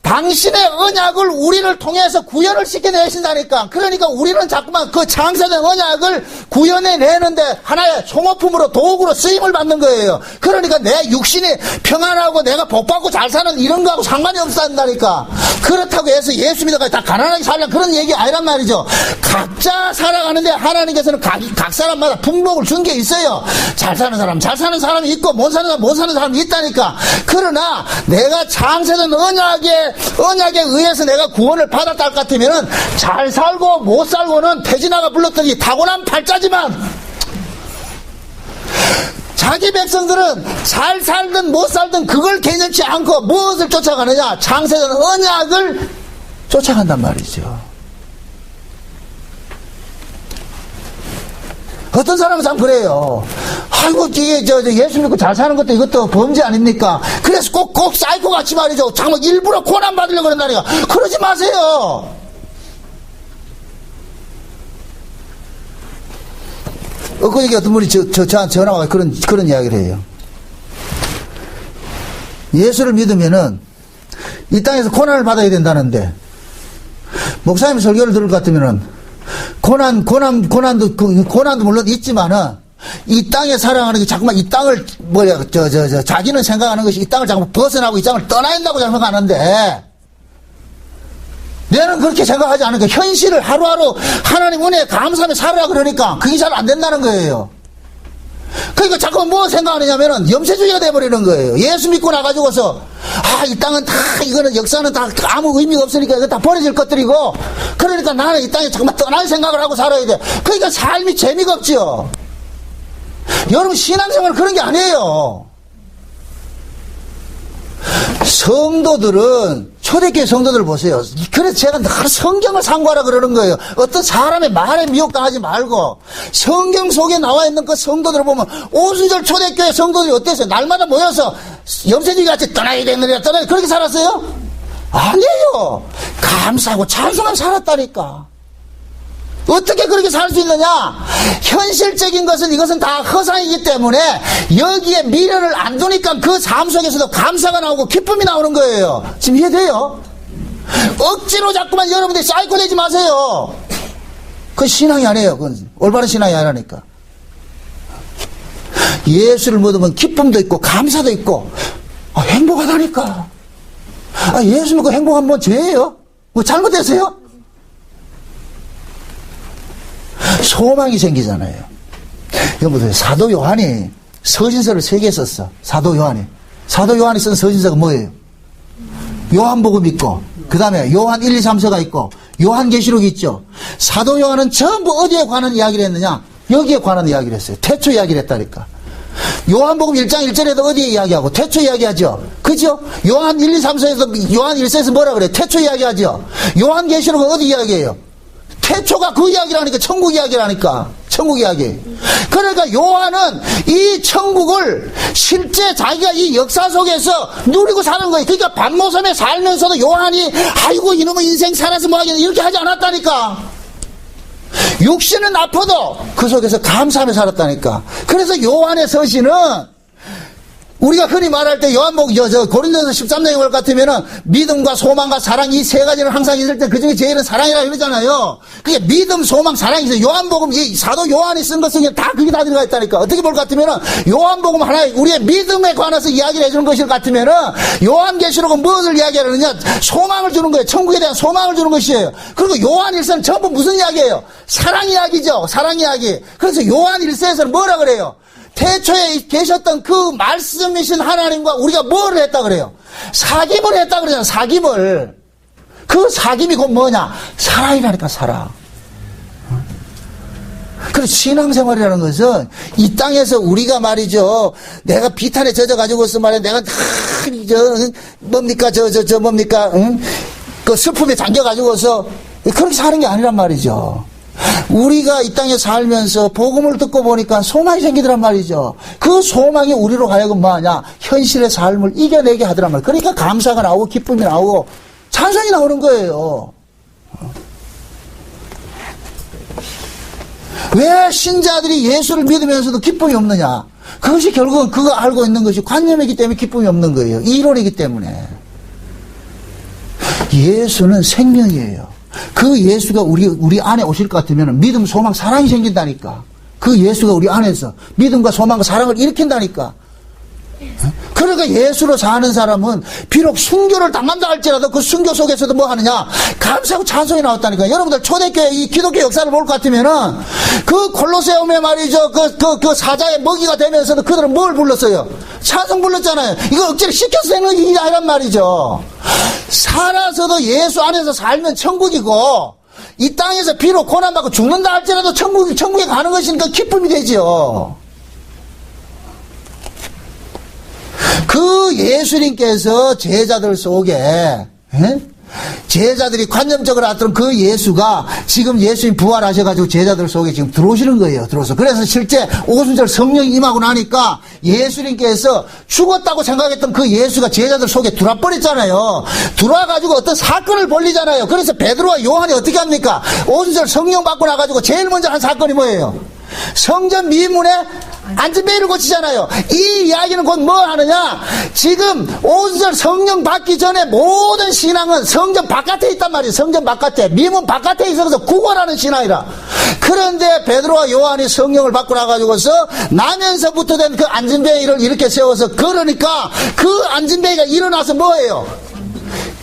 Speaker 1: 당신의 언약을 우리를 통해서 구현을 시켜내신다니까. 그러니까 우리는 자꾸만 그 창세된 언약을 구현해내는데 하나의 소모품으로 도구로 쓰임을 받는 거예요. 그러니까 내 육신이 평안하고 내가 복받고 잘 사는 이런 거하고 상관이 없다니까. 그렇다고 해서 예수 믿어가지고 다 가난하게 살려는 그런 얘기 아니란 말이죠. 각자 살아가는데 하나님께서는 각 사람마다 풍복을 준 게 있어요. 잘 사는 사람이 있고 못 사는 사람이 있다니까. 그러나 내가 창세된 언약에 의해서 내가 구원을 받았다 할 것 같으면은 잘 살고 못 살고는 태진아가 불렀더니 타고난 팔자지만 자기 백성들은 잘 살든 못 살든 그걸 개념치 않고 무엇을 쫓아가느냐? 창세전 언약을 쫓아간단 말이죠. 어떤 사람은 참 그래요. 아이고, 이게, 예수 믿고 잘 사는 것도 이것도 범죄 아닙니까? 그래서 꼭 사이코 같이 말이죠. 정말 일부러 고난 받으려고 그런다니까. 그러지 마세요. 그 얘기 어떤 분이 저한테 전화가 그런 이야기를 해요. 예수를 믿으면은 이 땅에서 고난을 받아야 된다는데, 목사님 설교를 들을 것 같으면은, 고난도 물론 있지만은, 이 땅에 살아가는 게 자꾸만 이 땅을, 자기는 생각하는 것이 이 땅을 자꾸 벗어나고 이 땅을 떠나야 된다고 생각하는데, 내는 그렇게 생각하지 않으니까 현실을 하루하루 하나님 은혜에 감사하며 살아라 그러니까 그게 잘 안 된다는 거예요. 그러니까 자꾸 뭐 생각하느냐면은 염세주의가 돼버리는 거예요. 예수 믿고 나가지고서 이 땅은 다 이거는 역사는 다 아무 의미가 없으니까 이거 다 버려질 것들이고 그러니까 나는 이 땅에 정말 떠날 생각을 하고 살아야 돼. 그러니까 삶이 재미가 없지요. 여러분 신앙생활은 그런 게 아니에요. 성도들은 초대교회 성도들 보세요. 그래서 제가 늘 성경을 상고하라 그러는 거예요. 어떤 사람의 말에 미혹당하지 말고 성경 속에 나와 있는 그 성도들을 보면 오순절 초대교회 성도들이 어땠어요? 날마다 모여서 염세주의 같이 떠나야 되느냐 그렇게 살았어요? 아니에요. 감사하고 찬송하며 살았다니까. 어떻게 그렇게 살 수 있느냐? 현실적인 이것은 다 허상이기 때문에 여기에 미련을 안 두니까 그 삶 속에서도 감사가 나오고 기쁨이 나오는 거예요. 지금 이해돼요? 억지로 자꾸만 여러분들이 사이코 되지 마세요. 그건 신앙이 아니에요. 그건 올바른 신앙이 아니라니까. 예수를 믿으면 기쁨도 있고 감사도 있고 행복하다니까. 예수 믿고 행복한 건 죄예요? 뭐 잘못됐어요? 소망이 생기잖아요. 여러분들 사도 요한이 서신서를 3개 썼어. 사도 요한이 쓴 서신서가 뭐예요? 요한복음 있고 그 다음에 요한 1, 2, 3서가 있고 요한계시록이 있죠. 사도 요한은 전부 어디에 관한 이야기를 했느냐? 여기에 관한 이야기를 했어요. 태초 이야기를 했다니까. 요한복음 1장 1절에도 어디에 이야기하고 태초 이야기하죠. 그죠? 요한 1, 2, 3서에서 요한 1서에서 뭐라 그래요? 태초 이야기하죠. 요한계시록은 어디 이야기해요? 태초가 그 이야기라니까. 천국 이야기라니까. 천국 이야기. 그러니까 요한은 이 천국을 실제 자기가 이 역사 속에서 누리고 사는 거예요. 그러니까 반모섬에 살면서도 요한이 아이고 이놈의 인생 살아서 뭐하겠냐 이렇게 하지 않았다니까. 육신은 아파도 그 속에서 감사하며 살았다니까. 그래서 요한의 서신은 우리가 흔히 말할 때 요한복음 고린도서 13장에 볼 것 같으면은 믿음과 소망과 사랑 이 세 가지는 항상 있을 때 그중에 제일은 사랑이라고 그러잖아요. 그게 믿음, 소망, 사랑이 있어요. 요한복음 이 사도 요한이 쓴 것은 다 그게 다 들어가 있다니까. 어떻게 볼 것 같으면은 요한복음 하나에 우리의 믿음에 관해서 이야기를 해주는 것일 것 같으면은 요한계시록은 무엇을 이야기하느냐? 소망을 주는 거예요. 천국에 대한 소망을 주는 것이에요. 그리고 요한일서는 전부 무슨 이야기예요? 사랑 이야기죠. 사랑 이야기. 그래서 요한일서에서는 뭐라 그래요? 태초에 계셨던 그 말씀이신 하나님과 우리가 뭘 했다 그래요? 사귐을 했다 그러잖아요. 사귐을. 그 사귐이 곧 뭐냐? 사랑이라니까, 사랑. 그래서 신앙생활이라는 것은 이 땅에서 우리가 말이죠. 내가 비탄에 젖어가지고서 말이야. 내가 뭡니까? 응? 그 슬픔에 잠겨가지고서 그렇게 사는 게 아니란 말이죠. 우리가 이 땅에 살면서 복음을 듣고 보니까 소망이 생기더란 말이죠. 그 소망이 우리로 하여금 뭐하냐? 현실의 삶을 이겨내게 하더란 말이에요. 그러니까 감사가 나오고 기쁨이 나오고 찬송이 나오는 거예요. 왜 신자들이 예수를 믿으면서도 기쁨이 없느냐? 그것이 결국은 그거 알고 있는 것이 관념이기 때문에 기쁨이 없는 거예요. 이론이기 때문에. 예수는 생명이에요. 그 예수가 우리 안에 오실 것 같으면 믿음, 소망, 사랑이 생긴다니까. 그 예수가 우리 안에서 믿음과 소망과 사랑을 일으킨다니까. 그러니까 예수로 사는 사람은 비록 순교를 당한다 할지라도 그 순교 속에서도 뭐 하느냐? 감사하고 찬송이 나왔다니까. 여러분들 초대교회 이 기독교 역사를 볼 것 같으면은 그 콜로세움에 말이죠. 그 사자의 먹이가 되면서도 그들은 뭘 불렀어요? 찬송 불렀잖아요. 이거 억지로 시켜서 되는 일이 아니란 말이죠. 살아서도 예수 안에서 살면 천국이고 이 땅에서 비록 고난받고 죽는다 할지라도 천국에 가는 것이니까 기쁨이 되죠. 그 예수님께서 제자들 속에 제자들이 관념적으로 알았던 그 예수가 지금 예수님 부활하셔가지고 제자들 속에 지금 들어오시는 거예요. 들어서 그래서 실제 오순절 성령이 임하고 나니까 예수님께서 죽었다고 생각했던 그 예수가 제자들 속에 들어와 버렸잖아요. 들어와가지고 어떤 사건을 벌리잖아요. 그래서 베드로와 요한이 어떻게 합니까? 오순절 성령 받고 나가지고 제일 먼저 한 사건이 뭐예요? 성전 미문에 안전벨을 고치잖아요. 이 이야기는 곧 뭐 하느냐? 지금 오순절 성령 받기 전에 모든 신앙은 성전 바깥에 있단 말이에요. 성전 바깥에, 미문 바깥에 있어서 구걸하는 신앙이라. 그런데 베드로와 요한이 성령을 받고 나가지고서 나면서부터 된 그 안전벨을 이렇게 세워서 걸으니까 그 안전벨이가 일어나서 뭐예요?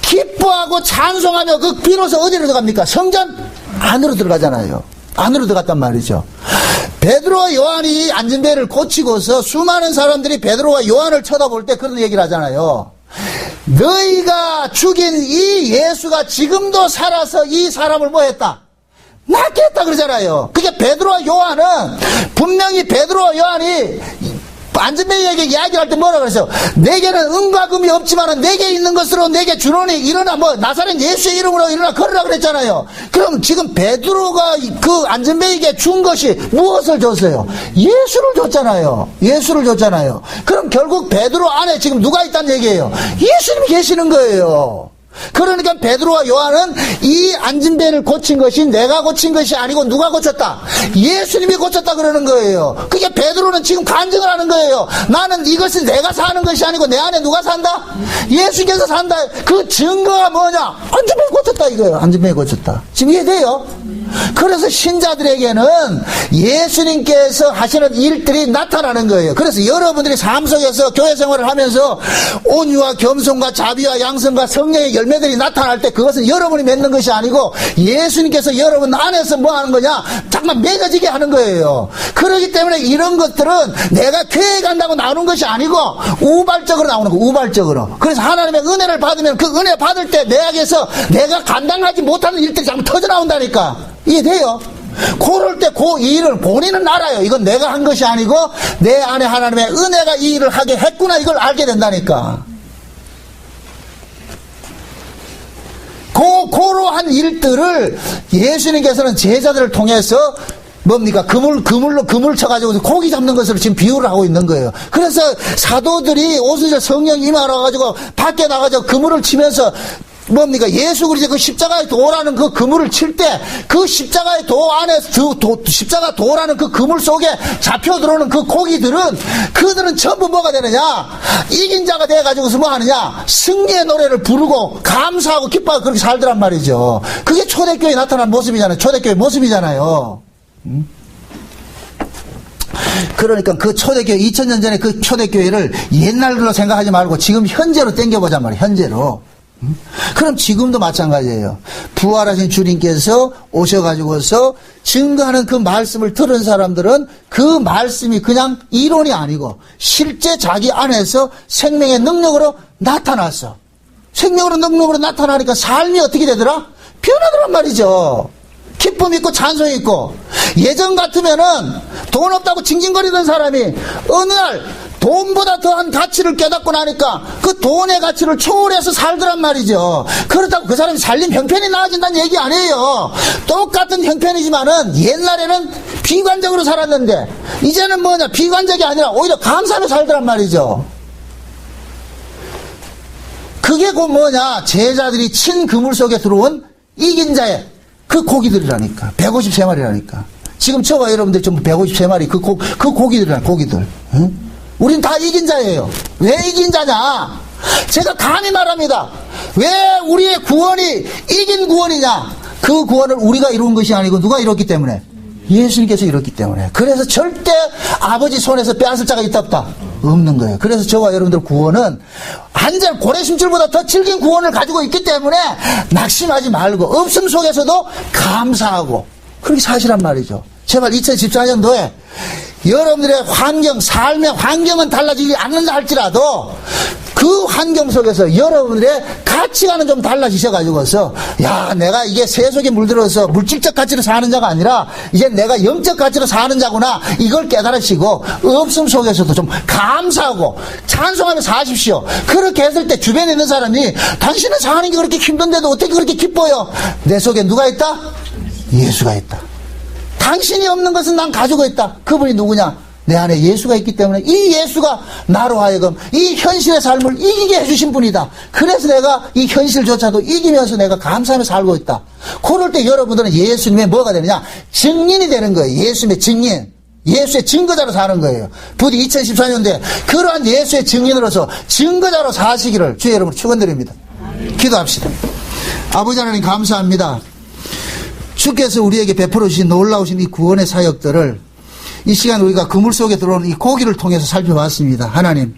Speaker 1: 기뻐하고 찬송하며 그 비로소 어디로 들어갑니까? 성전 안으로 들어가잖아요. 안으로 들어갔단 말이죠. 베드로와 요한이 안전벨을 고치고서 수많은 사람들이 베드로와 요한을 쳐다볼 때 그런 얘기를 하잖아요. 너희가 죽인 이 예수가 지금도 살아서 이 사람을 뭐 했다? 낫게 했다 그러잖아요. 그게 베드로와 요한은 분명히 베드로와 요한이 안전벨에게 이야기를 할 때 뭐라 그랬어요? 내게는 은과 금이 없지만 내게 있는 것으로 내게 주노니 일어나 나사렛 예수의 이름으로 일어나 걸으라 그랬잖아요. 그럼 지금 베드로가 그 안전벨에게 준 것이 무엇을 줬어요? 예수를 줬잖아요. 예수를 줬잖아요. 그럼 결국 베드로 안에 지금 누가 있다는 얘기예요? 예수님이 계시는 거예요. 그러니까 베드로와 요한은 이 안전벨을 고친 것이 내가 고친 것이 아니고 누가 고쳤다? 예수님이 고쳤다 그러는 거예요. 그게 베드로는 지금 간증을 하는 거예요. 나는 이것은 내가 사는 것이 아니고 내 안에 누가 산다? 예수께서 산다. 그 증거가 뭐냐? 안전벨 고쳤다 이거예요. 안전벨 고쳤다. 지금 이해돼요? 그래서 신자들에게는 예수님께서 하시는 일들이 나타나는 거예요. 그래서 여러분들이 삶 속에서 교회 생활을 하면서 온유와 겸손과 자비와 양성과 성령의 열매들이 나타날 때 그것은 여러분이 맺는 것이 아니고 예수님께서 여러분 안에서 뭐 하는 거냐? 잠깐 맺어지게 하는 거예요. 그렇기 때문에 이런 것들은 내가 교회에 간다고 나오는 것이 아니고 우발적으로 나오는 거, 우발적으로. 그래서 하나님의 은혜를 받으면 그 은혜 받을 때 내 안에서 내가 감당하지 못하는 일들이 자꾸 터져 나온다니까. 이해돼요? 그럴 때 그 일을 본인은 알아요. 이건 내가 한 것이 아니고 내 안에 하나님의 은혜가 이 일을 하게 했구나. 이걸 알게 된다니까. 그러한 일들을 예수님께서는 제자들을 통해서 뭡니까? 그물 쳐가지고 고기 잡는 것으로 지금 비유를 하고 있는 거예요. 그래서 사도들이 오순절 성령 임하러 가지고 밖에 나가서 그물을 치면서 뭡니까? 예수 그리스도 그 십자가의 도라는 그 그물을 칠 때 그 십자가의 도 안에 십자가 도라는 그 그물 속에 잡혀 들어오는 그 고기들은 그들은 전부 뭐가 되느냐? 이긴 자가 돼가지고서 뭐 하느냐? 승리의 노래를 부르고 감사하고 기뻐하고 그렇게 살더란 말이죠. 그게 초대교회에 나타난 모습이잖아요. 초대교회 모습이잖아요. 그러니까 그 초대교회 2000년 전에 그 초대교회를 옛날로 생각하지 말고 지금 현재로 땡겨보자 말이에요. 현재로. 그럼 지금도 마찬가지예요. 부활하신 주님께서 오셔가지고서 증거하는 그 말씀을 들은 사람들은 그 말씀이 그냥 이론이 아니고 실제 자기 안에서 생명의 능력으로 나타났어. 생명으로 능력으로 나타나니까 삶이 어떻게 되더라? 변하더란 말이죠. 기쁨 있고 찬송 있고. 예전 같으면은 돈 없다고 징징거리던 사람이 어느 날 돈보다 더한 가치를 깨닫고 나니까 그 돈의 가치를 초월해서 살더란 말이죠. 그렇다고 그 사람이 살림 형편이 나아진다는 얘기 아니에요. 똑같은 형편이지만은 옛날에는 비관적으로 살았는데 이제는 뭐냐? 비관적이 아니라 오히려 감사하며 살더란 말이죠. 그게 곧 뭐냐? 제자들이 친 그물 속에 들어온 이긴 자의 그 고기들이라니까. 153마리라니까. 지금 저와 여러분들 전부 153마리 그 고기들이라, 고기들. 응? 우린 다 이긴 자예요. 왜 이긴 자냐? 제가 감히 말합니다. 왜 우리의 구원이 이긴 구원이냐? 그 구원을 우리가 이룬 것이 아니고 누가 이뤘기 때문에? 예수님께서 이뤘기 때문에. 그래서 절대 아버지 손에서 빼앗을 자가 있다 없다? 없는 거예요. 그래서 저와 여러분들 구원은 한절 고래심줄보다 더 질긴 구원을 가지고 있기 때문에 낙심하지 말고 없음 속에서도 감사하고 그렇게 사시란 말이죠. 제발 2014년도에 여러분들의 환경, 삶의 환경은 달라지지 않는다 할지라도 그 환경 속에서 여러분들의 가치관은 좀 달라지셔가지고서 야, 내가 이게 세속에 물들어서 물질적 가치로 사는 자가 아니라 이제 내가 영적 가치로 사는 자구나, 이걸 깨달으시고 없음 속에서도 좀 감사하고 찬송하며 사십시오. 그렇게 했을 때 주변에 있는 사람이 당신은 사는 게 그렇게 힘든데도 어떻게 그렇게 기뻐요? 내 속에 누가 있다? 예수가 있다. 당신이 없는 것은 난 가지고 있다. 그분이 누구냐? 내 안에 예수가 있기 때문에 이 예수가 나로 하여금 이 현실의 삶을 이기게 해주신 분이다. 그래서 내가 이 현실조차도 이기면서 내가 감사하며 살고 있다. 그럴 때 여러분들은 예수님의 뭐가 되느냐? 증인이 되는 거예요. 예수님의 증인. 예수의 증거자로 사는 거예요. 부디 2014년도에 그러한 예수의 증인으로서 증거자로 사시기를 주의 여러분 축원드립니다. 기도합시다. 아버지 하나님 감사합니다. 주께서 우리에게 베풀어 주신 놀라우신 이 구원의 사역들을 이 시간 우리가 그물 속에 들어오는 이 고기를 통해서 살펴봤습니다. 하나님,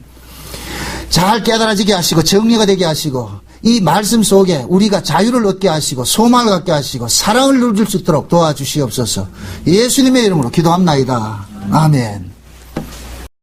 Speaker 1: 잘 깨달아지게 하시고 정리가 되게 하시고 이 말씀 속에 우리가 자유를 얻게 하시고 소망을 갖게 하시고 사랑을 누릴 수 있도록 도와주시옵소서. 예수님의 이름으로 기도합나이다. 아멘.